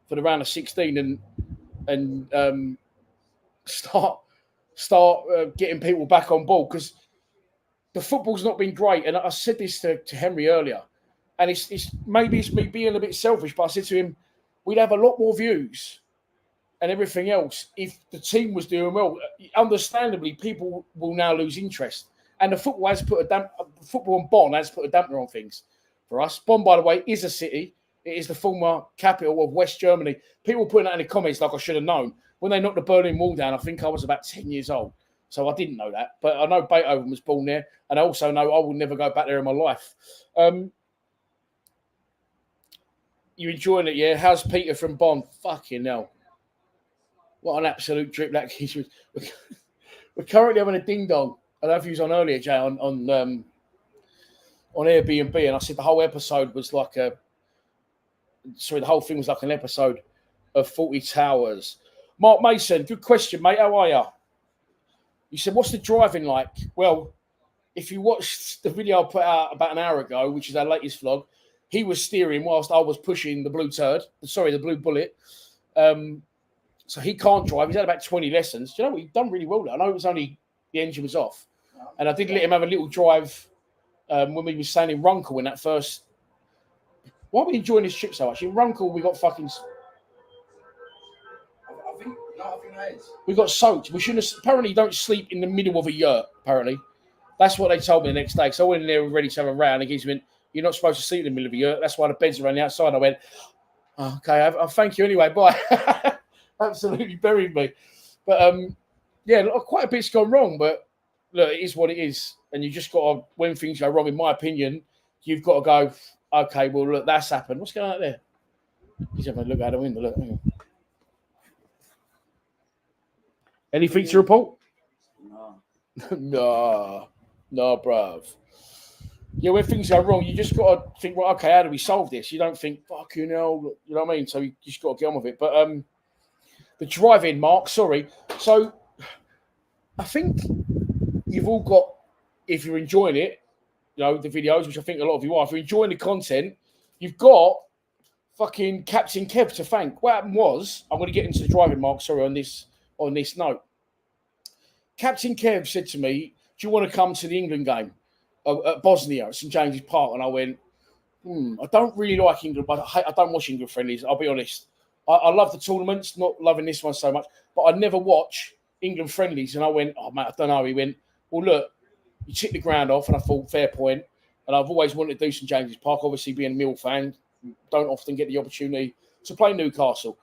for the round of 16 and start getting people back on board because the football's not been great. And I said this to Henry earlier, and it's maybe it's me being a bit selfish, but I said to him, we'd have a lot more views and everything else if the team was doing well. Understandably, people will now lose interest. And the football and Bonn has put a damper on things for us. Bonn, by the way, is a city. It is the former capital of West Germany. People putting that in the comments like I should have known. When they knocked the Berlin Wall down, I think I was about 10 years old. So I didn't know that. But I know Beethoven was born there. And I also know I will never go back there in my life. You enjoying it, yeah? How's Peter from Bonn? Fucking hell. What an absolute trip that is. We're currently having a ding-dong. I don't know if you was on earlier, Jay, on Airbnb. And I said the whole episode was like the whole thing was like an episode of 40 Towers. Mark Mason, good question, mate. How are you? You said, what's the driving like? Well, if you watched the video I put out about an hour ago, which is our latest vlog, he was steering whilst I was pushing the blue bullet. So he can't drive. He's had about 20 lessons. Do you know what? He's done really well there. I know it was only the engine was off. And I did let him have a little drive when we were staying in Runkle in that first. Why are we enjoying this trip so much? In Runkle, we got fucking. I think that is. We got soaked. We shouldn't have. Apparently, you don't sleep in the middle of a yurt. Apparently, that's what they told me the next day. So I went in there ready to have a round. And he went, "You're not supposed to sleep in the middle of a yurt. That's why the beds are on the outside." I went, oh, "Okay, I thank you anyway. Bye." Absolutely buried me. But yeah, quite a bit's gone wrong. But look, it is what it is, and you just got to. When things go wrong, in my opinion, you've got to go. Okay, well, look, that's happened. What's going on out there? He's having a look out the window. Look. Hang on. Anything to report? No. No, bruv. Yeah, when things go wrong, you just got to think, well, okay, how do we solve this? You don't think, fucking hell, you know what I mean? So you just got to get on with it. But the drive-in, Mark, sorry. So I think you've all got, if you're enjoying it, you know, the videos, which I think a lot of you are, if you're enjoying the content, you've got fucking Captain Kev to thank. What happened was, I'm going to get into the driving, Mark, sorry, on this note. Captain Kev said to me, do you want to come to the England game at Bosnia at St James's Park? And I went, I don't really like England, but I don't watch England friendlies, I'll be honest. I love the tournaments, not loving this one so much, but I never watch England friendlies. And I went, oh, mate, I don't know. He went, well, look, you tick the ground off. And I thought, fair point. And I've always wanted to do St James's Park. Obviously, being a Mill fan, don't often get the opportunity to play Newcastle.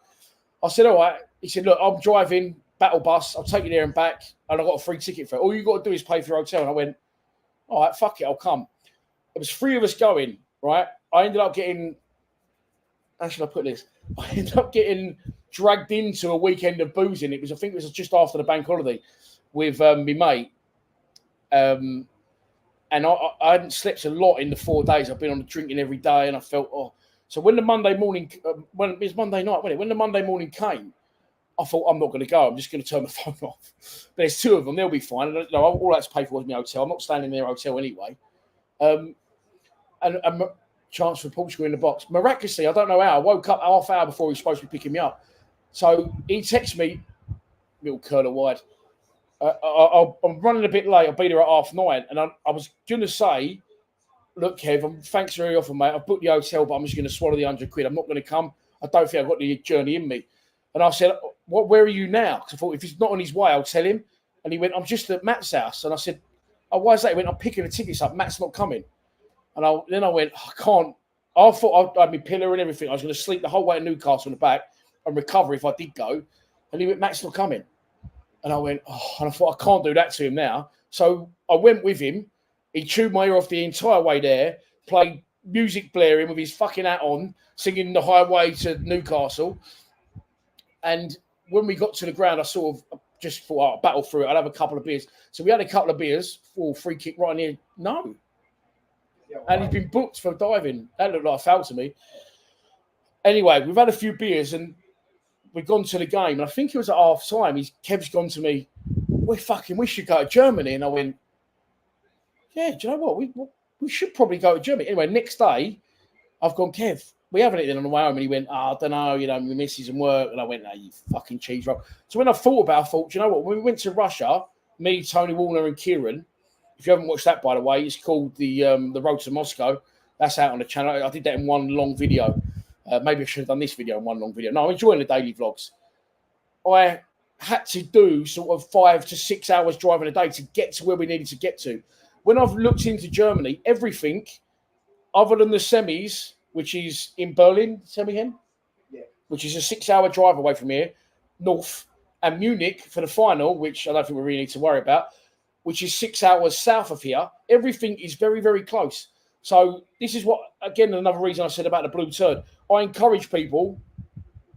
I said, all right. He said, look, I'm driving battle bus. I'll take you there and back. And I got a free ticket for it. All you got to do is pay for your hotel. And I went, all right, fuck it, I'll come. There was 3 of us going, right? I ended up getting, how should I put this? I ended up getting dragged into a weekend of boozing. I think it was just after the bank holiday with my mate. And I hadn't slept a lot in the 4 days. I've been on the drinking every day, and I felt, So when the Monday morning, when it was Monday night, wasn't it? When the Monday morning came, I thought, I'm not going to go. I'm just going to turn the phone off. But there's 2 of them. They'll be fine. And, all I had to pay for was my hotel. I'm not staying in their hotel anyway. And chance for Portugal in the box. Miraculously, I don't know how. I woke up half hour before he was supposed to be picking me up. So he texted me, little curler wide. I'm running a bit late. I'll be there at 9:30. And I was going to say, look, Kev, thanks very often, mate. I've booked the hotel, but I'm just going to swallow the £100. I'm not going to come. I don't think I've got the journey in me. And I said, where are you now? Because I thought, if he's not on his way, I'll tell him. And he went, I'm just at Matt's house. And I said, oh, why is that? He went, I'm picking the tickets up. Matt's not coming. And then I went, I can't. I thought I'd be pillar and everything. I was going to sleep the whole way to Newcastle in the back and recover if I did go. And he went, Matt's not coming. And I went, and I thought, I can't do that to him now. So I went with him. He chewed my ear off the entire way there, played music blaring with his fucking hat on, singing The Highway to Newcastle. And when we got to the ground, I sort of just thought, I'll battle through it. I'll have a couple of beers. So we had a couple of beers for free kick right in here. No. Yeah, and he's been booked for diving. That looked like a foul to me. Anyway, we've had a few beers and we've gone to the game. And I think it was at half time. Kev's gone to me, we should go to Germany. And I went, yeah, do you know what? We should probably go to Germany. Anyway, next day, I've gone, Kev, we haven't eaten on the way home. And he went, I don't know, my missus and work. And I went, you fucking cheese roll. So when I thought about it, I thought, do you know what? When we went to Russia, me, Tony Warner and Kieran, if you haven't watched that, by the way, it's called the Road to Moscow. That's out on the channel. I did that in one long video. Maybe I should have done this video in one long video. No, I'm enjoying the daily vlogs. I had to do sort of 5 to 6 hours driving a day to get to where we needed to get to. when I've looked into Germany, everything other than the semis, which is in Berlin, semi-hen, which is a 6-hour drive away from here, north, and Munich for the final, which I don't think we really need to worry about, which is 6 hours south of here. Everything is very, very close. So this is what, again, another reason I said about the blue turd. I encourage people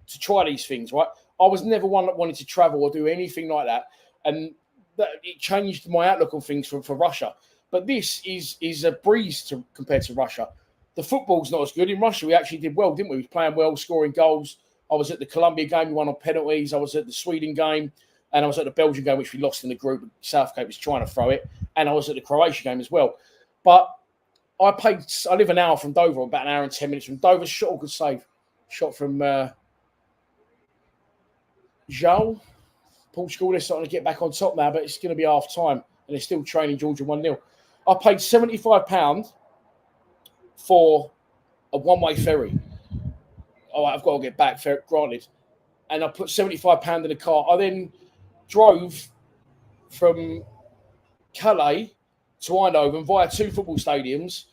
to try these things, right? I was never one that wanted to travel or do anything like that. And it changed my outlook on things for Russia. But this is a breeze compared to Russia. The football's not as good. In Russia, we actually did well, didn't we? We were playing well, scoring goals. I was at the Colombia game, we won on penalties. I was at the Sweden game, and I was at the Belgian game, which we lost in the group. Southgate was trying to throw it. And I was at the Croatia game as well. But I live an hour from Dover, about an hour and 10 minutes from Dover. Shot, good save. Shot from João, Portugal. They're starting to get back on top now, but it's going to be half time, and they're still training Georgia 1-0. I paid £75 for a one-way ferry. Oh, I've got to get back, granted. And I put £75 in the car. I then drove from Calais to Eindhoven via 2 football stadiums,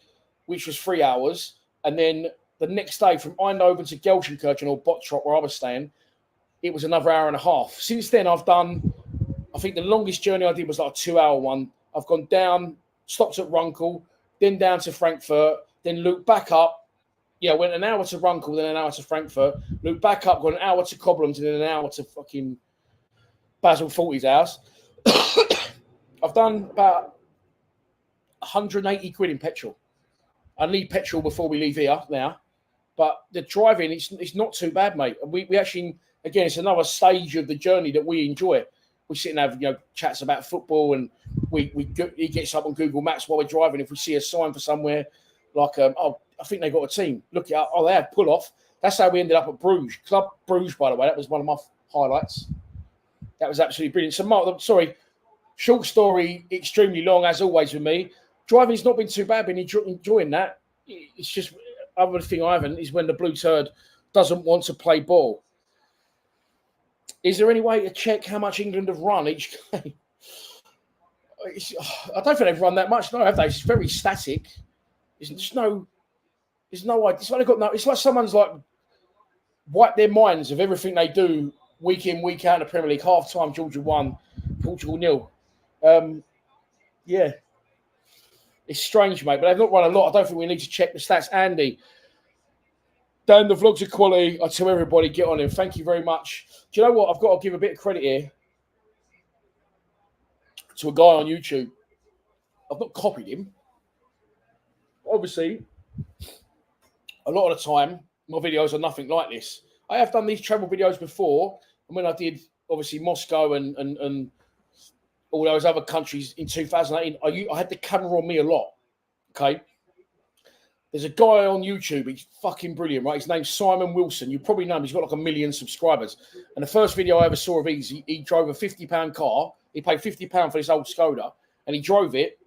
which was 3 hours. And then the next day from Eindhoven to Gelsenkirchen or Bottrop, where I was staying, it was another hour and a half. Since then, I've done, I think the longest journey I did was like a 2-hour one. I've gone down, stopped at Runkel, then down to Frankfurt, then looped back up. Yeah, went an hour to Runkel, then an hour to Frankfurt, looped back up, got an hour to Cobham, and then an hour to fucking Basil Forty's house. I've done about 180 quid in petrol. I need petrol before we leave here now. But the driving, it's not too bad, mate. We actually, again, it's another stage of the journey that we enjoy. We sit and have chats about football, and he gets up on Google Maps while we're driving. If we see a sign for somewhere, like I think they got a team. Look at they had pull off. That's how we ended up at Bruges, Club Bruges. By the way, that was one of my highlights. That was absolutely brilliant. So, Mark, sorry, short story, extremely long as always with me. Driving's not been too bad. Been enjoying that. It's just other thing I haven't is when the blue turd doesn't want to play ball. Is there any way to check how much England have run each game? I don't think they've run that much. No, have they? It's very static. There's no idea. It's like they've got no. It's like someone's like wiped their minds of everything they do week in, week out in the Premier League. Half time, Georgia 1, Portugal 0. Yeah, it's strange, mate. But they've not run a lot. I don't think we need to check the stats, Andy. Dan, the vlogs are quality. I tell everybody, get on him. Thank you very much. Do you know what? I've got to give a bit of credit here to a guy on YouTube. I've not copied him. Obviously, a lot of the time, my videos are nothing like this. I have done these travel videos before, and when I did, obviously, Moscow and all those other countries in 2018, I had the camera on me a lot, okay? There's a guy on YouTube, he's fucking brilliant, right? His name's Simon Wilson. You probably know him. He's got like 1 million subscribers. And the first video I ever saw of his, he drove a £50 car. He paid £50 for this old Skoda, and he drove it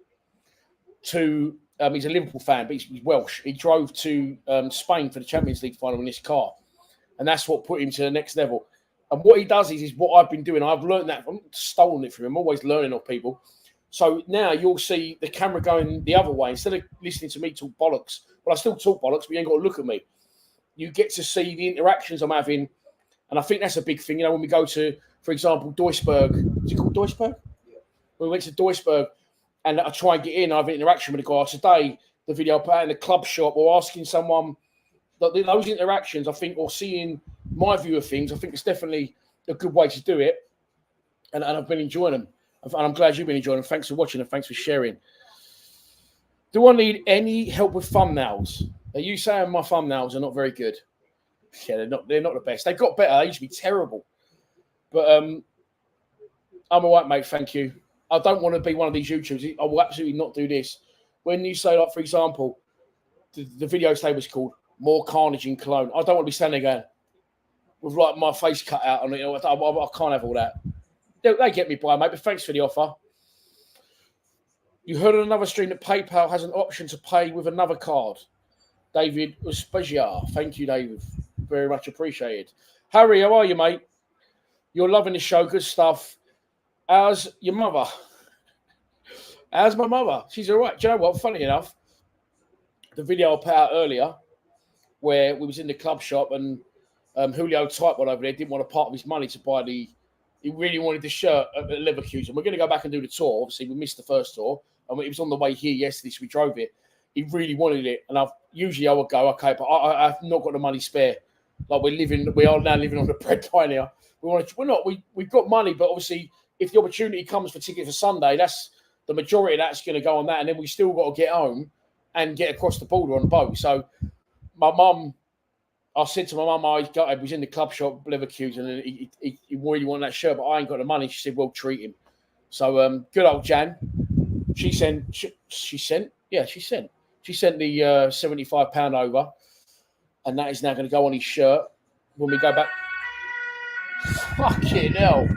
to, he's a Liverpool fan, but he's Welsh. He drove to Spain for the Champions League final in this car. And that's what put him to the next level. And what he does is what I've been doing. I've learned that. I'm stolen it from him. I'm always learning off people. So now you'll see the camera going the other way. Instead of listening to me talk bollocks, well, I still talk bollocks, but you ain't got to look at me. You get to see the interactions I'm having. And I think that's a big thing. When we go to, for example, Duisburg. Is it called Duisburg? Yeah. When we went to Duisburg and I try and get in, I have an interaction with a guy. Today, the video I put out in the club shop or asking someone, those interactions, I think, or seeing my view of things, I think it's definitely a good way to do it. And I've been enjoying them. And I'm glad you've been enjoying them. Thanks for watching and thanks for sharing. Do I need any help with thumbnails? Are you saying my thumbnails are not very good? Yeah, they're not the best. They've got better. They used to be terrible. But I'm all right, mate. Thank you. I don't want to be one of these YouTubers. I will absolutely not do this. When you say, like, for example, the video today was called More Carnage in Cologne. I don't want to be standing there with, like, my face cut out. And, I can't have all that. They get me by, mate, but thanks for the offer. You heard on another stream that PayPal has an option to pay with another card. David Uspezia. Thank you, David. Very much appreciated. Harry, how are you, mate? You're loving the show. Good stuff. How's your mother? How's my mother? She's all right. Do you know what? Funny enough, the video I put out earlier where we was in the club shop and Julio Tightwad over there didn't want to part of his money to buy the. He really wanted the shirt at Leverkusen. We're going to go back and do the tour. Obviously, we missed the first tour, and it was on the way here yesterday, so we drove it. He really wanted it, and usually I would go, okay, but I've not got the money spare. Like we are now living on the bread pioneer. We've got money, but obviously, if the opportunity comes for ticket for Sunday, that's the majority of that's going to go on that, and then we still got to get home and get across the border on the boat. So, my mum. I said to my mum, I was in the club shop, Leverkusen, and he really wanted that shirt, but I ain't got the money. She said, well, treat him. So good old Jan, she sent the £75 over, and that is now going to go on his shirt when we go back. Fucking hell.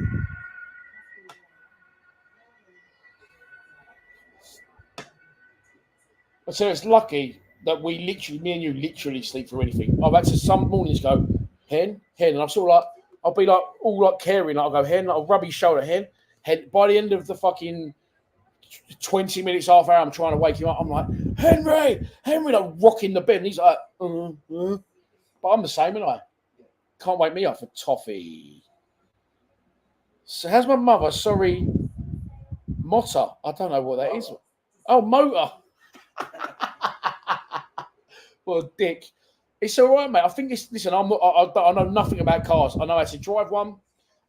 So it's lucky that me and you literally sleep through anything. I've had to some mornings go, hen, and I'm sort of like, I'll be like, all like caring. I'll go, hen, I'll rub his shoulder, hen. By the end of the fucking 20 minutes, half hour, I'm trying to wake him up. I'm like, Henry, like rocking the bed. And he's like, But I'm the same, and I can't wake me up for toffee. So how's my mother? Sorry, Motta. I don't know what that is. Oh, motor. Well, dick. It's all right, mate. I think it's. Listen, I know nothing about cars. I know how to drive one.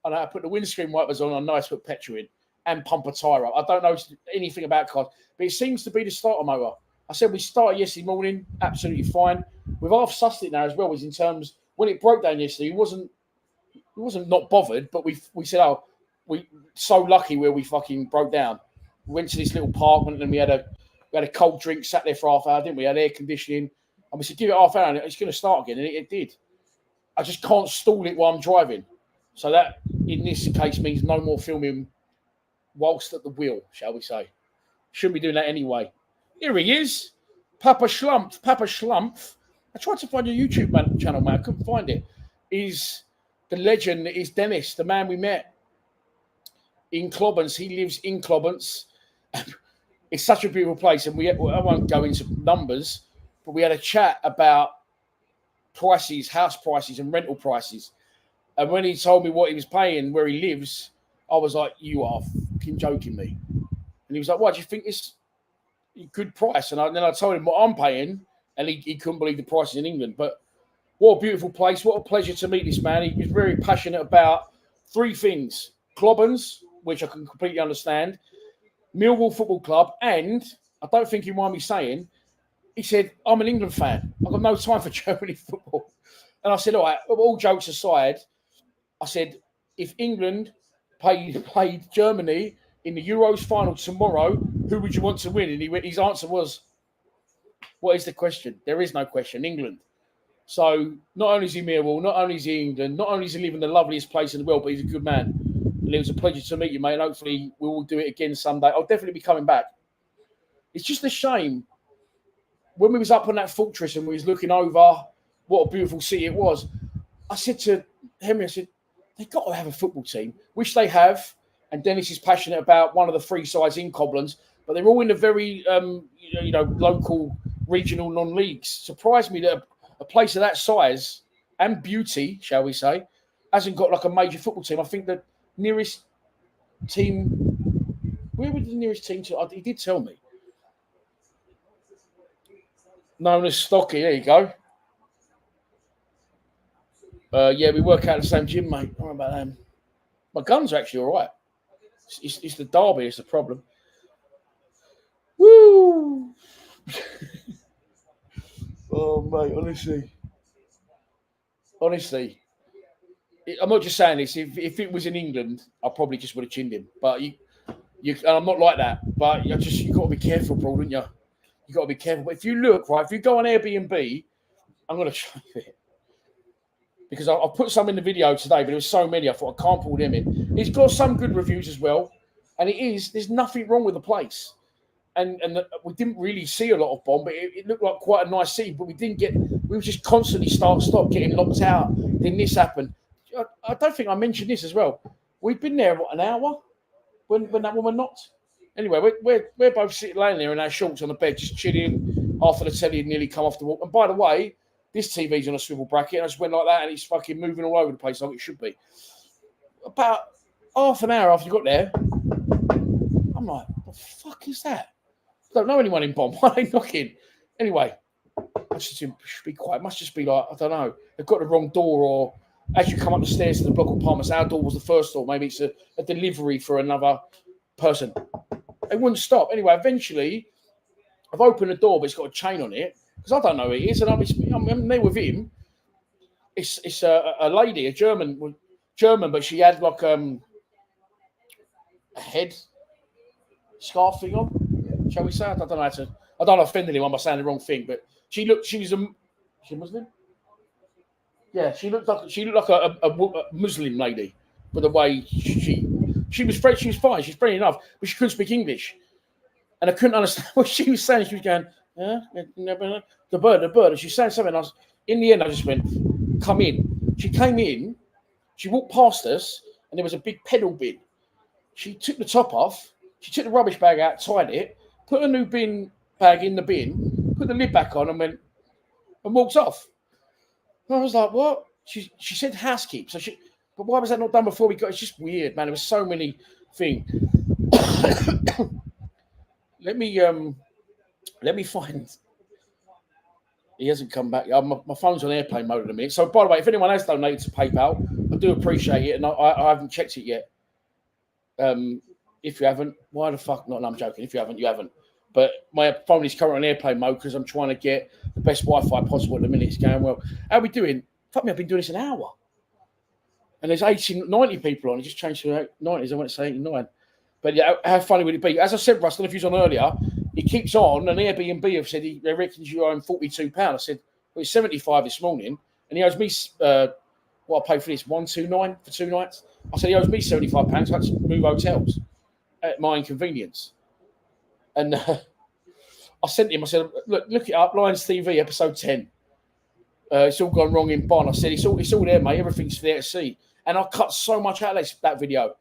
I know how to put the windscreen wipers on. I know how to put petrol in and pump a tyre up. I don't know anything about cars, but it seems to be the starter motor. I said we started yesterday morning, absolutely fine. We've half sussed it now as well. Is in terms when it broke down yesterday, he wasn't not bothered, but we said, oh, we so lucky where we fucking broke down. We went to this little park and we had a cold drink, sat there for half hour, didn't we? Had air conditioning. And we said, give it half hour and it's going to start again. And it did. I just can't stall it while I'm driving. So that, in this case, means no more filming whilst at the wheel, shall we say. Shouldn't be doing that anyway. Here he is. Papa Schlumpf. I tried to find your YouTube channel, man. I couldn't find it. Is the legend is Dennis, the man we met in Clobbans. He lives in Clobbans. It's such a beautiful place. And I won't go into numbers, but we had a chat about prices, house prices and rental prices. And when he told me what he was paying, where he lives, I was like, you are fucking joking me. And he was like, what, do you think it's a good price? And then I told him what I'm paying, and he couldn't believe the prices in England. But what a beautiful place. What a pleasure to meet this man. He was very passionate about three things. Clobbans, which I can completely understand, Millwall Football Club, and I don't think you mind me saying, he said, I'm an England fan. I've got no time for Germany football. And I said, all jokes aside, I said, if England played Germany in the Euros final tomorrow, who would you want to win? And his answer was, what is the question? There is no question, England. So not only is he Millwall, not only is he England, not only is he living the loveliest place in the world, but he's a good man. And it was a pleasure to meet you, mate. And hopefully we will do it again someday. I'll definitely be coming back. It's just a shame. When we was up on that fortress and we was looking over what a beautiful city it was, I said to Henry, they've got to have a football team, which they have. And Dennis is passionate about one of the three sides in Cobblens, but they're all in the very, local, regional non-leagues. Surprised me that a place of that size and beauty, shall we say, hasn't got like a major football team. I think the nearest team, where would the nearest team to? He did tell me. Known as Stocky, there you go. Yeah, we work out at the same gym, mate. Don't worry about them. My guns are actually all right. It's the derby, it's the problem. Woo! Oh, mate, honestly, I'm not just saying this. If it was in England, I probably just would have chinned him. But I'm not like that. But you got to be careful, bro, wouldn't you? You got to be careful. But if you look, right, if you go on Airbnb, I'm going to show you it. Because I'll put some in the video today, but there was so many, I thought I can't pull them in. It's got some good reviews as well. And there's nothing wrong with the place. And we didn't really see a lot of Bonn, but it looked like quite a nice city. But we were just constantly stop getting locked out. Then this happened. I don't think I mentioned this as well. We've been there, an hour when that woman knocked? Anyway, we're both sitting laying there in our shorts on the bed, just chilling after the telly had nearly come off the wall. And by the way, this TV's on a swivel bracket. And I just went like that, and it's fucking moving all over the place like it should be. About half an hour after you got there, I'm like, what the fuck is that? I don't know anyone in Bonn. Why are they knocking? Anyway, I just should be quiet. It must just be like, I don't know, they've got the wrong door, or as you come up the stairs to the block of apartments, our door was the first door. Maybe it's a delivery for another person. They wouldn't stop. Anyway, eventually, I've opened the door, but it's got a chain on it because I don't know who it is, and I'm there with him. It's a lady, a German, but she had like a head scarf thing on. Shall we say? I don't know how to. I don't offend anyone by saying the wrong thing, but she was she Muslim? Yeah, she looked like a Muslim lady, but the way she was French, she was fine, she's friendly enough, but she couldn't speak English, and I couldn't understand what she was saying. She was going, the bird, and she was saying something. In the end, I just went, come in. She came in, she walked past us, and there was a big pedal bin. She took the top off, she took the rubbish bag out, tied it, put a new bin bag in the bin, put the lid back on, and walked off. And I was like, what? She said housekeep. But why was that not done before we got? It's just weird, man. There was so many things. Let me find. He hasn't come back. My phone's on airplane mode at the minute. So, by the way, if anyone has donated to PayPal, I do appreciate it, and I haven't checked it yet. If you haven't, why the fuck not? No, I'm joking. If you haven't, you haven't. But my phone is currently on airplane mode because I'm trying to get the best Wi-Fi possible at the minute. It's going well. How are we doing? Fuck me, I've been doing this an hour. And there's 90 people on. It just changed to 90s. I want to say 89. But yeah, how funny would it be? As I said, Russ, I don't know if you was on earlier, it keeps on, and Airbnb have said they reckon you owe him £42. I said, well, it's 75 this morning, and he owes me, what I paid for this, 129 for 2 nights. I said, he owes me £75, so I had to move hotels at my inconvenience. And I sent him, I said, look it up, Lions TV, episode 10. It's all gone wrong in Bonn. I said, it's all there, mate. Everything's there to see. And I cut so much out of that video.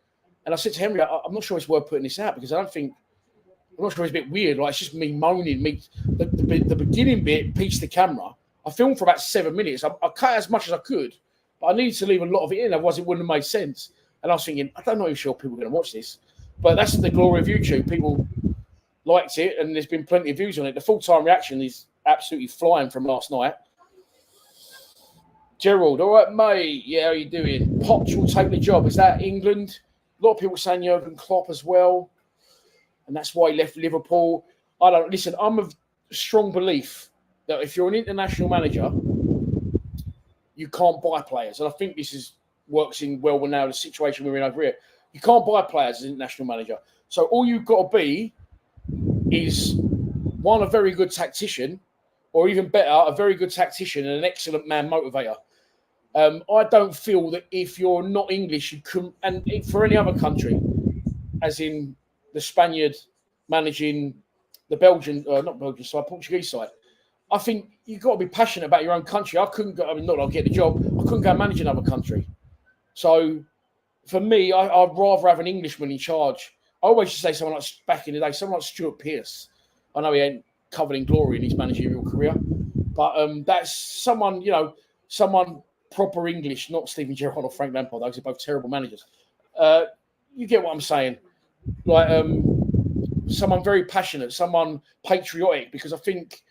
And I said to Henry, I'm not sure it's worth putting this out because I'm not sure it's a bit weird. Like, it's just me moaning. The beginning bit, piece the camera. I filmed for about 7 minutes. I cut as much as I could, but I needed to leave a lot of it in, otherwise it wouldn't have made sense. And I was thinking, I don't know if sure people are going to watch this. But that's the glory of YouTube. People liked it, and there's been plenty of views on it. The full-time reaction is absolutely flying from last night. Gerald, all right, mate. Yeah, how you doing? Potts will take the job. Is that England? A lot of people saying Jurgen Klopp as well, and that's why he left Liverpool. Listen, I'm of strong belief that if you're an international manager, you can't buy players. And I think this works in well now, the situation we're in over here. You can't buy players as an international manager. So all you've got to be is, one, a very good tactician, or even better, a very good tactician and an excellent man motivator. I don't feel that if you're not English, you couldn't, and for any other country, as in the Spaniard managing the Portuguese side, I think you've got to be passionate about your own country. I couldn't go, not that I'll get the job, I couldn't go manage another country. So for me, I'd rather have an Englishman in charge. I always used to say someone like, back in the day, someone like Stuart Pearce. I know he ain't covered in glory in his managerial career, but that's someone, someone proper English, not Steven Gerrard or Frank Lampard. Those are both terrible managers. You get what I'm saying? Like someone very passionate, someone patriotic, because I think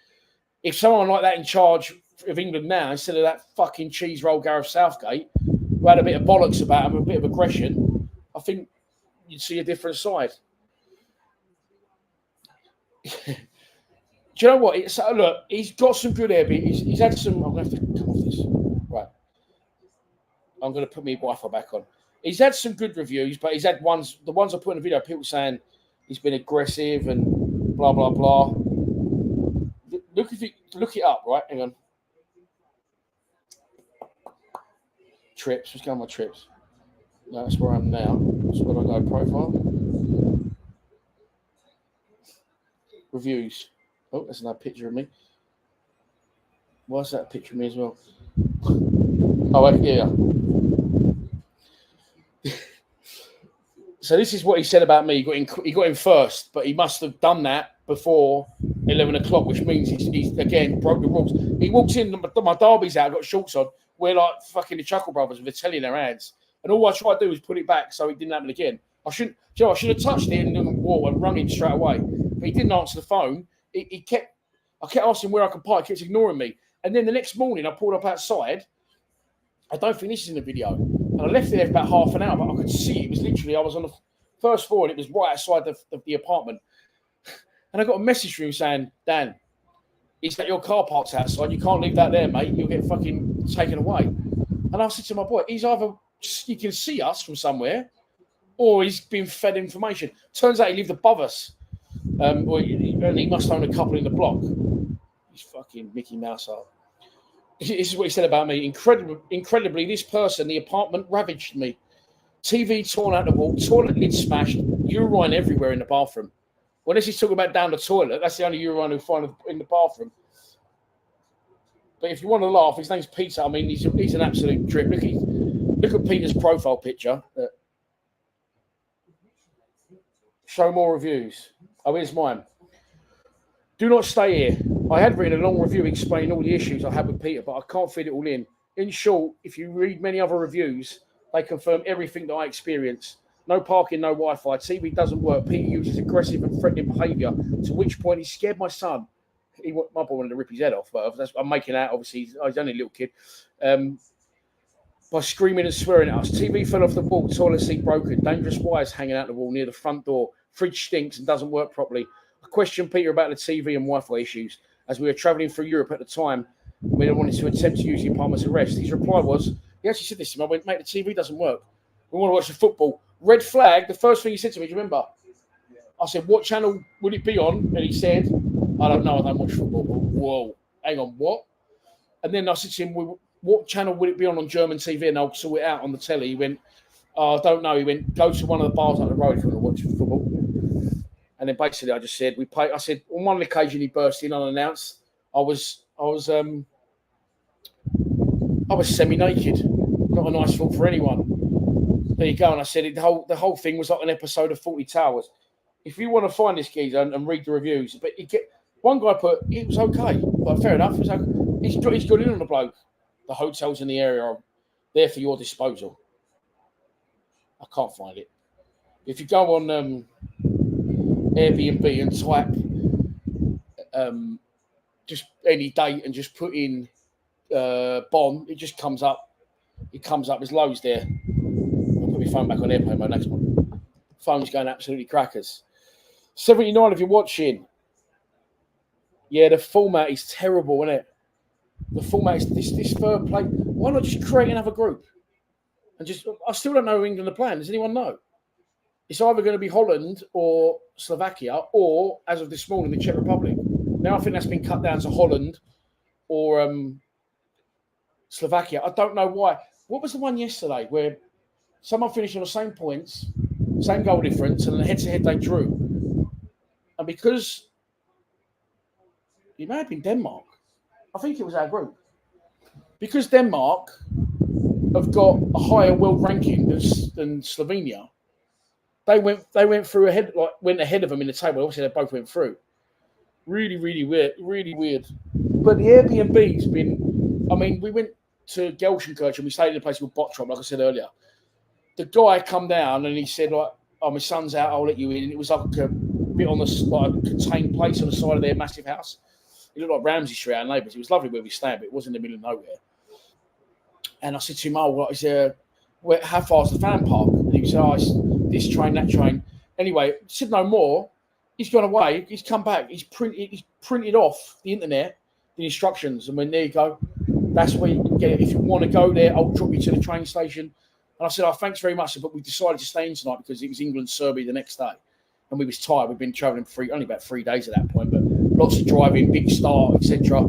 if someone like that in charge of England now, instead of that fucking cheese roll Gareth Southgate, who had a bit of bollocks about him, a bit of aggression, I think you'd see a different side. Do you know what? Look, he's got some good air. He's had some. I'm going to have to come off this. Right. I'm going to put my Wi-Fi back on. He's had some good reviews, but he's had the ones I put in the video, people saying he's been aggressive and blah, blah, blah. Look it up, right? Hang on. Trips. What's going on with trips? No, that's where I am now. That's where I go. Profile. Reviews. Oh, that's another picture of me. Why's that a picture of me as well? Oh, yeah. So this is what he said about me. He got in first, but he must have done that before 11 o'clock, which means he's again broke the rules. He walks in, my derby's out, got shorts on. We're like fucking the Chuckle Brothers with a telly in their hands. And all I tried to do was put it back so it didn't happen again. I should have touched it in the wall and rung him straight away. But he didn't answer the phone. I kept asking where I could park. He kept ignoring me. And then the next morning, I pulled up outside. I don't think this is in the video. And I left it there for about half an hour, but I could see it was literally, I was on the first floor and it was right outside the apartment. And I got a message from him saying, Dan, is that your car parked outside? You can't leave that there, mate. You'll get fucking taken away. And I said to my boy, he's either, he can see us from somewhere or he's been fed information. Turns out he lived above us. And he must own a couple in the block. He's fucking Mickey Mouse up. This is what he said about me. Incredibly, this person, the apartment, ravaged me. TV torn out the wall, toilet lid smashed, urine everywhere in the bathroom. When he's talking about down the toilet, that's the only urine you'll find in the bathroom. But if you want to laugh, his name's Peter. I mean, he's an absolute trip. Look at Peter's profile picture. Show more reviews. Oh, here's mine. Do not stay here. I had written a long review explaining all the issues I had with Peter, but I can't fit it all in. In short, if you read many other reviews, they confirm everything that I experienced. No parking, no Wi-Fi. TV doesn't work. Peter uses aggressive and threatening behaviour, to which point he scared my son. My boy wanted to rip his head off, but I'm making out, obviously. He's only a little kid. By screaming and swearing at us. TV fell off the wall, toilet seat broken, dangerous wires hanging out the wall near the front door. Fridge stinks and doesn't work properly. I questioned Peter about the TV and Wi-Fi issues. As we were travelling through Europe at the time, we wanted to attempt to use the apartment's arrest. His reply was, he actually said this to me, I went, mate, the TV doesn't work. We want to watch the football. Red flag, the first thing he said to me, do you remember? I said, what channel would it be on? And he said, I don't know, I don't watch football. Whoa, hang on, what? And then I said to him, what channel would it be on German TV? And I'll sort it out on the telly. He went, oh, I don't know. He went, go to one of the bars up the road if you want to watch football. And then basically I just said, I said, on one occasion he burst in unannounced. I was semi-naked. Not a nice thought for anyone. There you go. And I said, the whole thing was like an episode of 40 Towers. If you want to find this geezer and read the reviews, but one guy put, it was okay. But fair enough. He's got in on the bloke. The hotels in the area are there for your disposal. I can't find it. If you go on Airbnb and type just any date and just put in Bonn, it just comes up. It comes up. There's loads there. I'll put my phone back on airplane mode. Next one. Phone's going absolutely crackers. 79 if you're watching. Yeah, the format is terrible, isn't it? The format is this third play. Why not just create another group? And I still don't know who England are playing. Does anyone know? It's either going to be Holland or Slovakia, or as of this morning, the Czech Republic. Now I think that's been cut down to Holland or Slovakia. I don't know why. What was the one yesterday where someone finished on the same points, same goal difference, and head-to-head they drew? And because it may have been Denmark. I think it was our group. Because Denmark have got a higher world ranking than Slovenia, they went through went ahead of them in the table. Obviously, they both went through. Really, really weird. Really weird. But the Airbnb's been. I mean, we went to Gelsenkirchen and we stayed in a place called Bottrop, like I said earlier. The guy come down and he said, like, "Oh, my son's out. I'll let you in." And it was like a bit on a contained place on the side of their massive house. It looked like Ramsey Street, our neighbours. It was lovely where we stayed, but it was in the middle of nowhere. And I said to him, "Oh, what is there? How far's the fan park?" And he said, "Oh, it's this train, that train." Anyway, said no more. He's gone away. He's come back. He's printed off the internet the instructions, and when there you go, that's where you can get it. If you want to go there, I'll drop you to the train station. And I said, "Oh, thanks very much," but we decided to stay in tonight because it was England-Serbia the next day, and we was tired. We'd been travelling only about 3 days at that point, but lots of driving, big start, etc.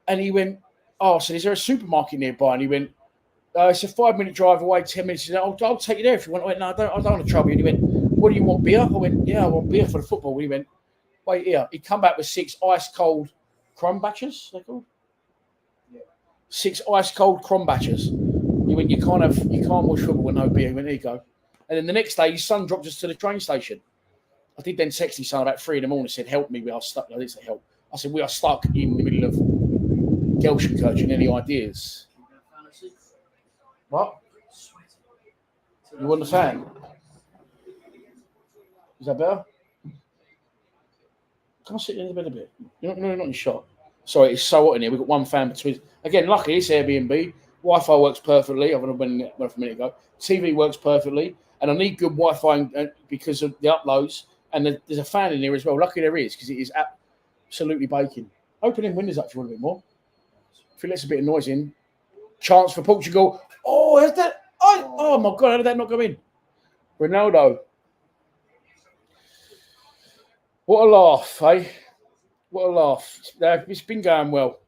And he went, "Oh," I said, "Is there a supermarket nearby?" And he went, "It's a 5-minute drive away, 10 minutes." He said, I'll take you there if you want. I went, "No, I don't want to trouble you." And he went, "What do you want, beer?" I went, "Yeah, I want beer for the football." And he went, "Wait here." He'd come back with 6 ice-cold Kronbachers, they're called? Yeah. 6 ice-cold Kronbachers. He went, you can't watch football with no beer." He went, "There you go." And then the next day, his son dropped us to the train station. I did then text his son about 3 in the morning and said, help me, we are stuck. I didn't say help. I said, we are stuck in the middle of Gelsenkirchen. Any ideas? What? You want the fan? Is that better? Come sit in the bed a bit. You're not in shot. Sorry, it's so hot in here. We've got one fan between. Again, luckily it's Airbnb. Wi-Fi works perfectly. I've went a minute ago. TV works perfectly. And I need good Wi-Fi because of the uploads. And there's a fan in here as well. Luckily there is, because it is absolutely baking. Opening windows up if you want a bit more. If it lets a bit of noise in. Chance for Portugal. Oh, has that? Oh my God, how did that not go in? Ronaldo. What a laugh, eh? What a laugh. It's been going well.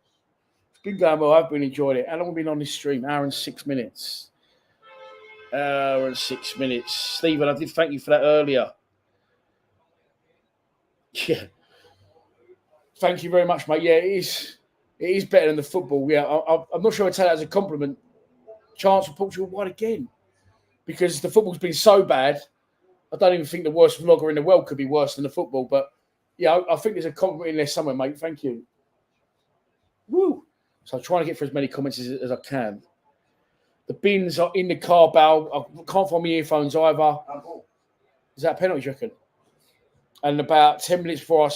It's been going well. I've been enjoying it. How long have we been on this stream? Hour and 6 minutes. Hour and 6 minutes. Stephen, I did thank you for that earlier. Yeah. Thank you very much, mate. Yeah, it is better than the football. Yeah, I'm not sure I'd take that as a compliment. Chance for Portugal won again. Because the football's been so bad, I don't even think the worst vlogger in the world could be worse than the football. But, yeah, I think there's a compliment in there somewhere, mate. Thank you. Woo! So I'm trying to get through as many comments as I can. The bins are in the car bow. I can't find my earphones either. Is that a penalty, do you reckon? And about 10 minutes before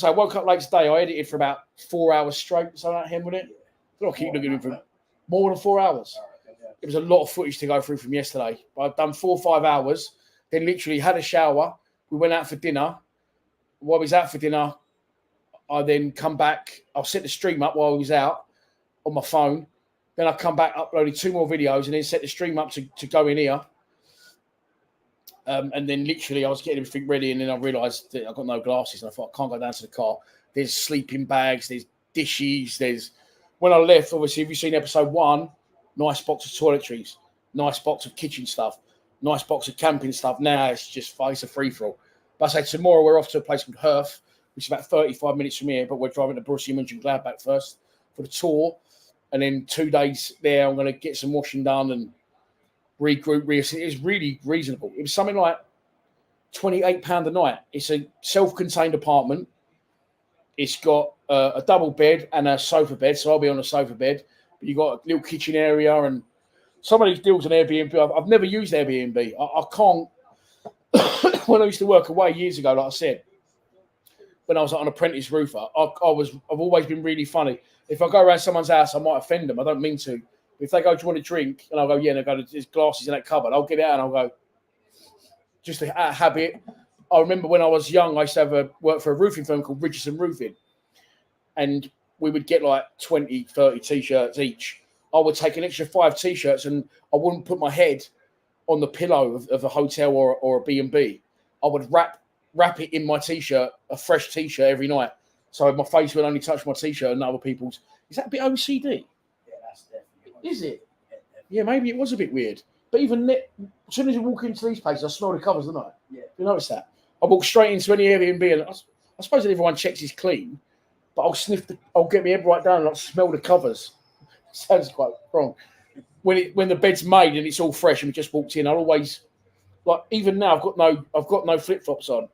I woke up late today. I edited for about 4 hours straight. Something like him, wouldn't it? I'll keep looking at him for more than 4 hours. It was a lot of footage to go through from yesterday. But I'd done 4 or 5 hours, then literally had a shower. We went out for dinner. While we was out for dinner, I then come back. I'll set the stream up while I was out on my phone. Then I come back, uploaded 2 more videos, and then set the stream up to go in here. And then literally I was getting everything ready, and then I realised that I've got no glasses, and I thought I can't go down to the car. There's sleeping bags, there's dishes, when I left, obviously, if you've seen episode 1, nice box of toiletries, nice box of kitchen stuff, nice box of camping stuff. Now it's a free-for-all. But I say tomorrow we're off to a place called Herf, which is about 35 minutes from here, but we're driving to Borussia Mönchengladbach first for the tour. And then 2 days there, I'm going to get some washing done and regroup, reassess. It was really reasonable. It was something like £28 a night. It's a self-contained apartment. It's got a double bed and a sofa bed, so I'll be on a sofa bed. But you've got a little kitchen area, and some of these deals on Airbnb, I've never used Airbnb. I can't. When I used to work away years ago, like I said, when I was like an apprentice roofer, I've always been really funny. If I go around someone's house, I might offend them. I don't mean to. If they go, do you want a drink? And I'll go, yeah. And they'll go, there's glasses in that cupboard. I'll get out and I'll go, just a habit. I remember when I was young, I used to work for a roofing firm called Richardson Roofing. And we would get like 20, 30 T-shirts each. I would take an extra 5 T-shirts and I wouldn't put my head on the pillow of a hotel or a B&B. I would wrap it in my T-shirt, a fresh T-shirt every night. So my face would only touch my T-shirt and other people's. Is that a bit OCD? Yeah, that's definitely. Is it? Yeah, maybe it was a bit weird. But even as soon as you walk into these places, I smell the covers, don't I? Yeah. You notice that? I walk straight into any Airbnb and I suppose that everyone checks it's clean, but I'll get my head right down and I'll smell the covers. Sounds quite wrong. When the bed's made and it's all fresh and we just walked in, I'll always, like, even now I've got no flip-flops on.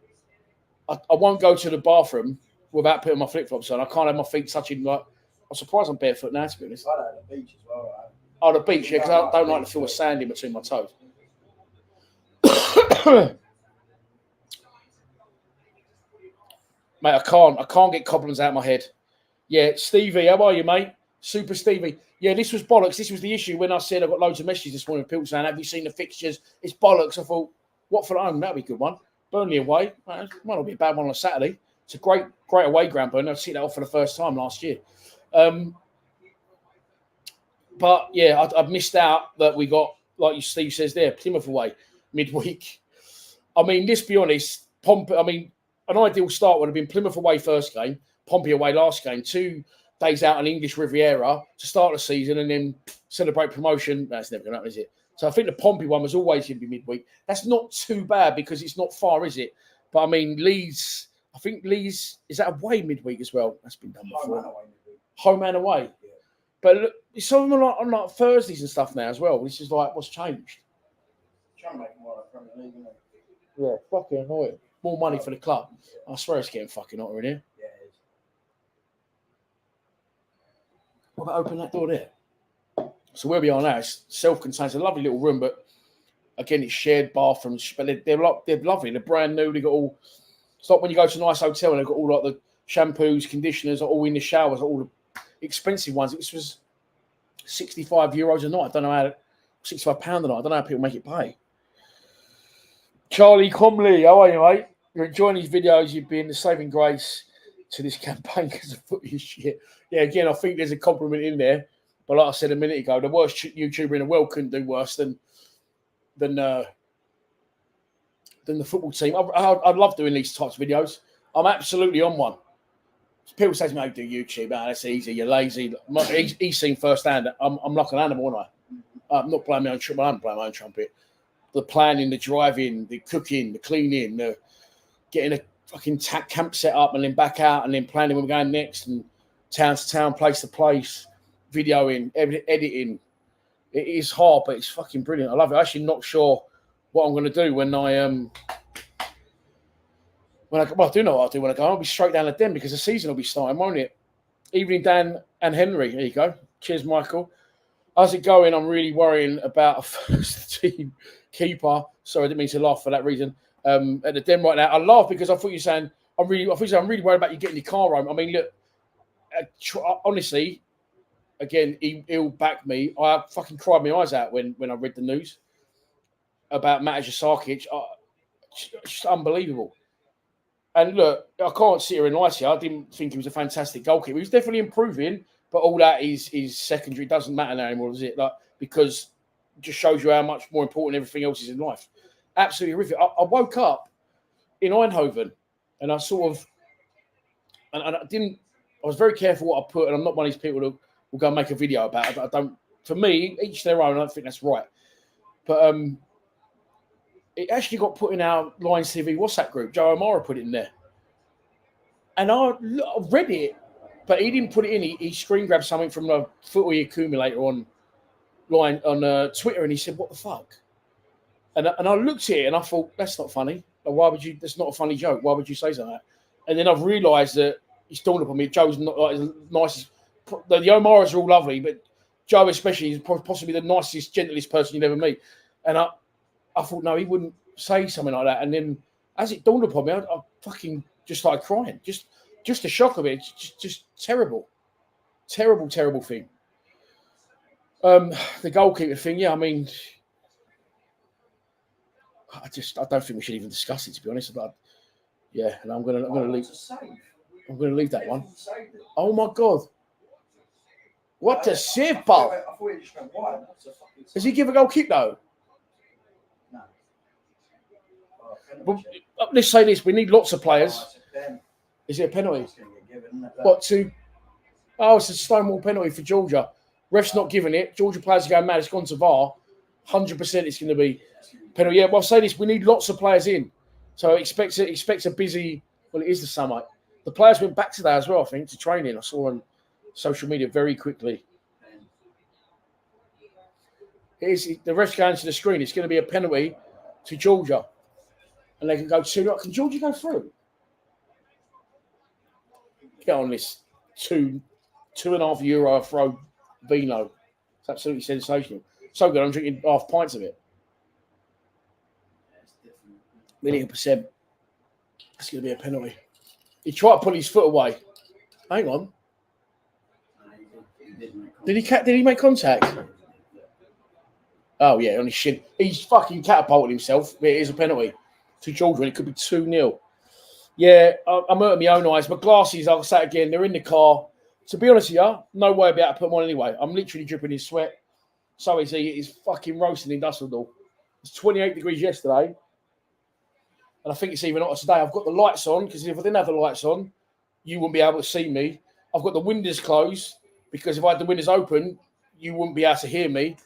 I won't go to the bathroom without putting my flip-flops on. I can't have my feet touching, like, I'm surprised I'm barefoot now, to be honest. I like the beach as well, right? Oh, the beach, yeah, because I don't like to feel the sand in between my toes. Mate, I can't get Cobblers out of my head. Yeah, Stevie, how are you, mate? Super Stevie. Yeah, this was bollocks. This was the issue when I said I got loads of messages this morning of people saying, have you seen the fixtures? It's bollocks. I thought, Watford at home, that'd be a good one. Burnley away, might not be a bad one on a Saturday. It's a great away ground, Burnley. I've seen that off for the first time last year. But, yeah, I've missed out that we got, like Steve says there, Plymouth away midweek. I mean, let's be honest, an ideal start would have been Plymouth away first game, Pompey away last game, 2 days out on English Riviera to start the season and then celebrate promotion. That's never going to happen, is it? So I think the Pompey one was always going to be midweek. That's not too bad because it's not far, is it? But, I mean, Leeds, is that away midweek as well? That's been done before. Home and away. Yeah. But look, some of them are on like Thursdays and stuff now as well, which is like, what's changed? trying to make more like Premier League, isn't it? Yeah, fucking annoying. More money for the club. I swear it's getting fucking hotter in here. Yeah, it is. What about open that door there? So where we are now, it's self-contained. It's a lovely little room, but again, it's shared bathrooms. But they're lovely. They're brand new. They got all. It's like when you go to a nice hotel and they've got all like the shampoos, conditioners, all in the showers, all the expensive ones. It was €65 a night. I don't know how. £65 a night. I don't know how people make it pay. Charlie Comley, how are you, mate? You're enjoying these videos. You've been the saving grace to this campaign because of footy shit. Yeah, again, I think there's a compliment in there. But like I said a minute ago, the worst YouTuber in the world couldn't do worse than the football team. I love doing these types of videos. I'm absolutely on one. People say to me, "I do YouTube, man. That's easy. You're lazy." He's seen firsthand. I'm like an animal, aren't I? I'm not playing my own trumpet. I'm playing my own trumpet. The planning, the driving, the cooking, the cleaning, the getting a fucking camp set up and then back out and then planning when we're going next and town to town, place to place, videoing, editing. It is hard, but it's fucking brilliant. I love it. I'm actually not sure what I'm going to do when I do know what I'll do when I go. I'll be straight down the den because the season will be starting, won't it? Evening, Dan and Henry. There you go. Cheers, Michael. How's it going? I'm really worrying about a first team keeper. Sorry, I didn't mean to laugh for that reason. At the den right now, I laugh because I thought you were saying I'm really worried about you getting your car home. I mean, look, honestly, again, he'll back me. I fucking cried my eyes out when I read the news about Mataja Sarkic. It's just unbelievable. And look, I can't sit here and lie to you. I didn't think he was a fantastic goalkeeper. He was definitely improving, but all that is secondary. It doesn't matter now anymore, does it? Because it just shows you how much more important everything else is in life. Absolutely horrific. I woke up in Eindhoven and I sort of, and I was very careful what I put, and I'm not one of these people who will go and make a video about it. I don't, for me, each their own, I don't think that's right. But it actually got put in our Lions TV WhatsApp group. Joe O'Mara put it in there. And I read it, but he didn't put it in. He screen grabbed something from the footy accumulator on Twitter, and he said, "What the fuck?" And I looked at it, and I thought, "That's not funny. Why would you? That's not a funny joke. Why would you say something like that?" And then I've realised that it's dawned upon me. Joe's not like as nice as the O'Maras are all lovely, but Joe especially is possibly the nicest, gentlest person you'd ever meet. And I thought, no, he wouldn't say something like that. And then as it dawned upon me, I fucking just started crying. Just the shock of it. Just terrible. Terrible, terrible thing. The goalkeeper thing, yeah, I mean, I don't think we should even discuss it, to be honest. Yeah, and I'm gonna leave. I'm gonna leave that one. Oh my god. What a save, Paul. I thought you just went wide. Does he give a goal kick though? No. Well, let's say this: we need lots of players. Is it a penalty? What to? Oh, it's a stonewall penalty for Georgia. Ref's not giving it. Georgia players are going mad. It's gone to VAR. 100% it's going to be penalty. Yeah, well, I'll say this: we need lots of players in. So expect a busy. Well, it is the summer. The players went back today as well, I think, to training. I saw on social media very quickly. The ref's going to the screen. It's going to be a penalty to Georgia. And they can go 2-0. Can Georgia go through? Get on this €2.5 throw vino. It's absolutely sensational. So good, I'm drinking half pints of it. 1,000,000%. It's going to be a penalty. He tried to pull his foot away. Hang on. Did he make contact? Oh, yeah, on his shin. He's fucking catapulted himself. It is a penalty to Georgia, and it could be 2-0. Yeah, I'm hurting my own eyes. My glasses, I'll say it again, they're in the car. To be honest with you, no way about to put them on anyway. I'm literally dripping in sweat. So is he. It's fucking roasting in Dussledorf. It's 28 degrees yesterday. And I think it's even hotter today. I've got the lights on, because if I didn't have the lights on, you wouldn't be able to see me. I've got the windows closed, because if I had the windows open, you wouldn't be able to hear me.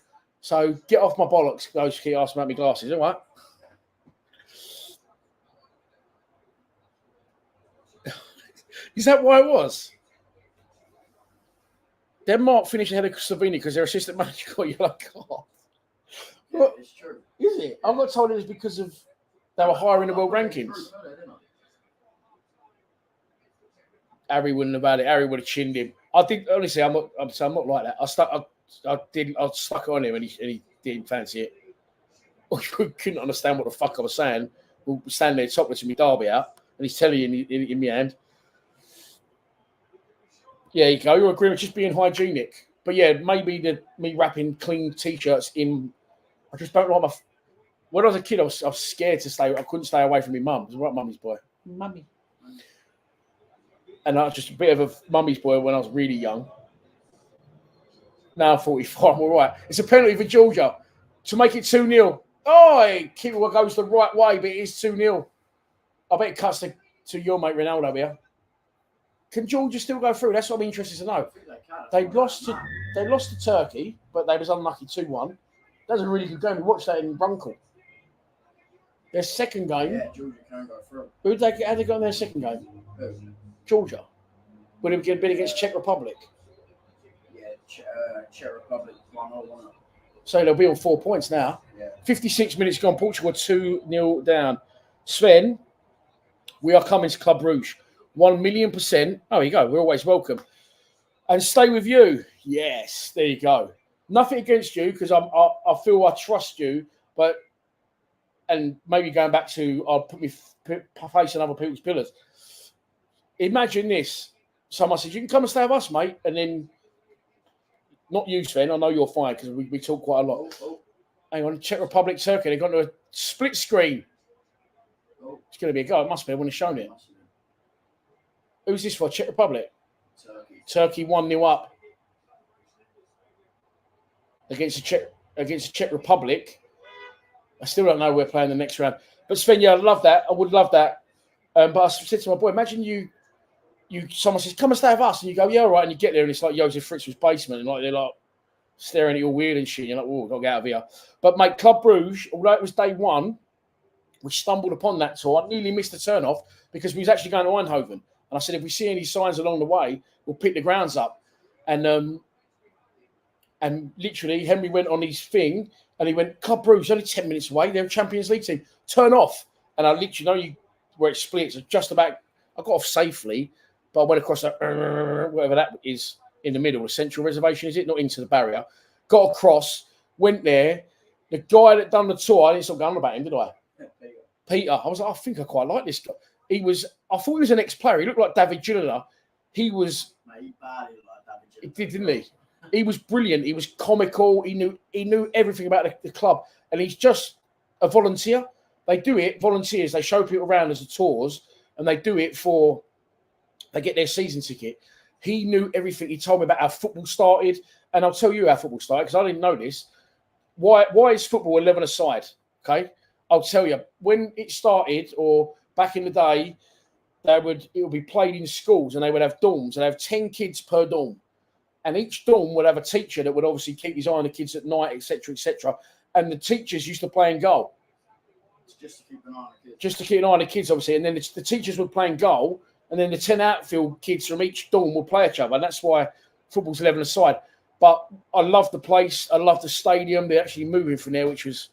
So get off my bollocks. Those keep asking about my glasses, all right? Is that why it was? Denmark finished ahead of Slovenia because their assistant manager got a yellow card. Yeah, it's true. Is it? I got told it was because of they were higher in the world rankings. Harry wouldn't have had it. Harry would have chinned him. I think honestly, I'm not like that. I stuck it on him, and he didn't fancy it. I couldn't understand what the fuck I was saying. We'll stand there topless with my derby out, and he's telling you in my hand. Yeah, you go. You're agreeing with just being hygienic. But yeah, maybe me wrapping clean t-shirts in. I just don't like my. When I was a kid, I was scared to stay. I couldn't stay away from my mum. I was a right mummy's boy. Mummy. And I was just a bit of a mummy's boy when I was really young. Now I'm 44, I'm all right. It's a penalty for Georgia to make it 2-0. Oh, keeper goes the right way, but it is 2-0. I bet it cuts to your mate Ronaldo here. Can Georgia still go through? That's what I'm interested to know. They lost to Turkey, but they was unlucky 2-1. That was a really good game. We watched that in Runkle. Their second game. Yeah, Georgia can go through. How they got in their second game? Who? Georgia. Would it have been against Czech Republic? Yeah, Czech Republic 1-0. So they'll be on 4 points now. Yeah. 56 minutes gone. Portugal 2-0 down. Sven, we are coming to Club Rouge. 1,000,000%. Oh, you go. We're always welcome. And stay with you. Yes, there you go. Nothing against you because I feel I trust you, but and maybe going back to I'll put me face on other people's pillars. Imagine this. Someone says, you can come and stay with us, mate. And then, not you, Sven. I know you're fine because we talk quite a lot. Hang on. Czech Republic, Turkey. They've gone to a split screen. It's going to be a goal. It must be. I wouldn't have shown it. Who's this for? Czech Republic? Turkey 1-0 up. Against the Czech Republic. I still don't know who we're playing the next round. But Sven, yeah, I love that. I would love that. But I said to my boy, imagine someone says, come and stay with us. And you go, yeah, all right. And you get there and it's like Joseph Fritz's basement. And like they're like staring at you all weird and shit. You're like, oh, got to get out of here. But mate, Club Brugge, although it was day one, we stumbled upon that tour. I nearly missed the turn off because we was actually going to Eindhoven. And I said, if we see any signs along the way, we'll pick the grounds up. And literally, Henry went on his thing and he went, Club Brugge, only 10 minutes away. They're a Champions League team. Turn off. And I literally, where it splits, just about, I got off safely, but I went across that, whatever that is in the middle, the central reservation, is it? Not into the barrier. Got across, went there. The guy that done the tour, I didn't stop going on about him, did I? Yeah, Peter. I was like, I think I quite like this guy. I thought he was an ex-player. He looked like David Ginola. He was. Mate, he badly like David Ginola. He did, didn't he? He was brilliant. He was comical. He knew everything about the club. And he's just a volunteer. They do it, volunteers. They show people around as the tours, and they do it they get their season ticket. He knew everything. He told me about how football started. And I'll tell you how football started, because I didn't know this. Why is football 11-a-side? Okay? I'll tell you. When it started, or back in the day, it would be played in schools, and they would have dorms. They'd have 10 kids per dorm. And each dorm would have a teacher that would obviously keep his eye on the kids at night, etc., etc. And the teachers used to play in goal. Just to keep an eye on the kids. Just to keep an eye on the kids, obviously. And then the teachers would play in goal, and then the 10 outfield kids from each dorm would play each other. And that's why football's 11-a-side. But I love the place. I love the stadium. They're actually moving from there, which was,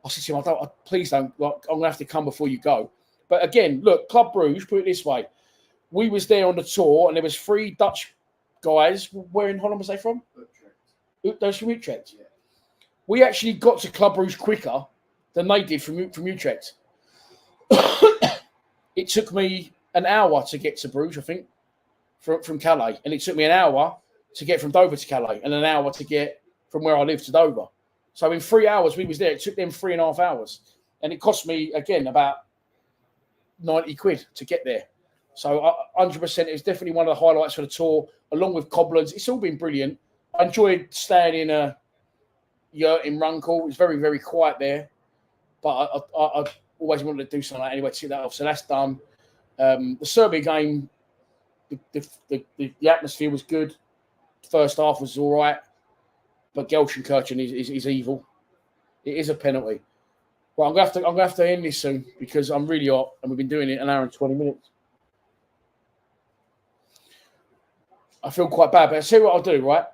I said to him, please don't, I'm going to have to come before you go. But again, look, Club Brugge, put it this way. We was there on the tour, and there was 3 Dutch guys. Where in Holland was they from? Utrecht. Those from Utrecht. Yeah. We We actually got to Club Brugge quicker than they did from Utrecht. It took me an hour to get to Bruges, I think, from Calais. And it took me an hour to get from Dover to Calais, and an hour to get from where I live to Dover. So in 3 hours, we was there. It took them 3.5 hours. And it cost me, again, about 90 quid to get there. So 100%, it was definitely one of the highlights for the tour, along with Cobblers. It's all been brilliant. I enjoyed staying in a yurt in Runkle. It was very, very quiet there. But I always wanted to do something like that anyway, to see that off. So that's done. The Serbia game, the atmosphere was good. The first half was all right. But Gelsenkirchen is evil. It is a penalty. Well, I'm gonna have to end this soon because I'm really hot and we've been doing it an hour and 20 minutes. I feel quite bad, but I'll see what I'll do, right?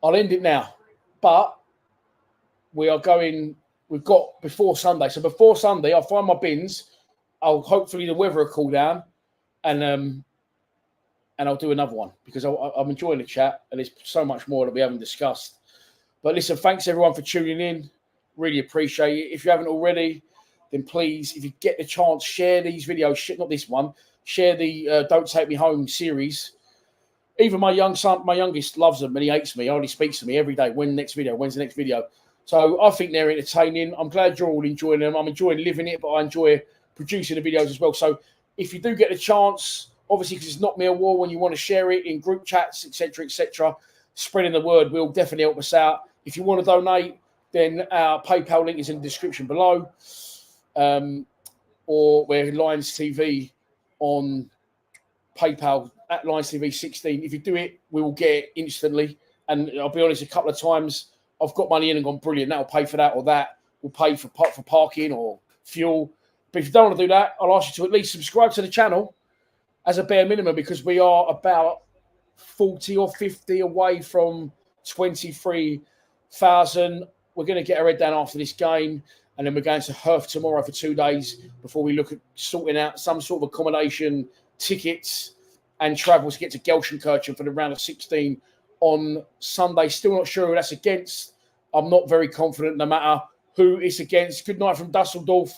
I'll end it now. But we are going. We've got before Sunday. So before Sunday, I'll find my bins. I'll hopefully the weather will cool down, and I'll do another one because I'm enjoying the chat and there's so much more that we haven't discussed. But listen, thanks everyone for tuning in. Really appreciate it. If you haven't already, then please, if you get the chance, share these videos. Not this one. Share the Don't Take Me Home series. Even my youngest loves them and he hates me. He only speaks to me every day. When's the next video? When's the next video? So I think they're entertaining. I'm glad you're all enjoying them. I'm enjoying living it, but I enjoy producing the videos as well. So if you do get the chance, obviously because it's not me a war, when you want to share it in group chats, etc., spreading the word will definitely help us out. If you want to donate, then our PayPal link is in the description below, or we're Lions TV on PayPal at Lions TV 16. If you do it, we will get it instantly. And I'll be honest, a couple of times I've got money in and gone, brilliant, that'll pay for that, or that will pay for parking or fuel. But if you don't want to do that, I'll ask you to at least subscribe to the channel as a bare minimum, because we are about 40 or 50 away from 23,000. We're going to get our head down after this game, and then we're going to Herf tomorrow for 2 days before we look at sorting out some sort of accommodation, tickets, and travel to get to Gelsenkirchen for the round of 16 on Sunday. Still not sure who that's against. I'm not very confident no matter who it's against. Good night from Dussledorf.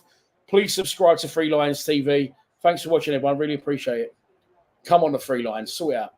Please subscribe to Free Lions TV. Thanks for watching, everyone. Really appreciate it. Come on, the Free Lions. Sort it out.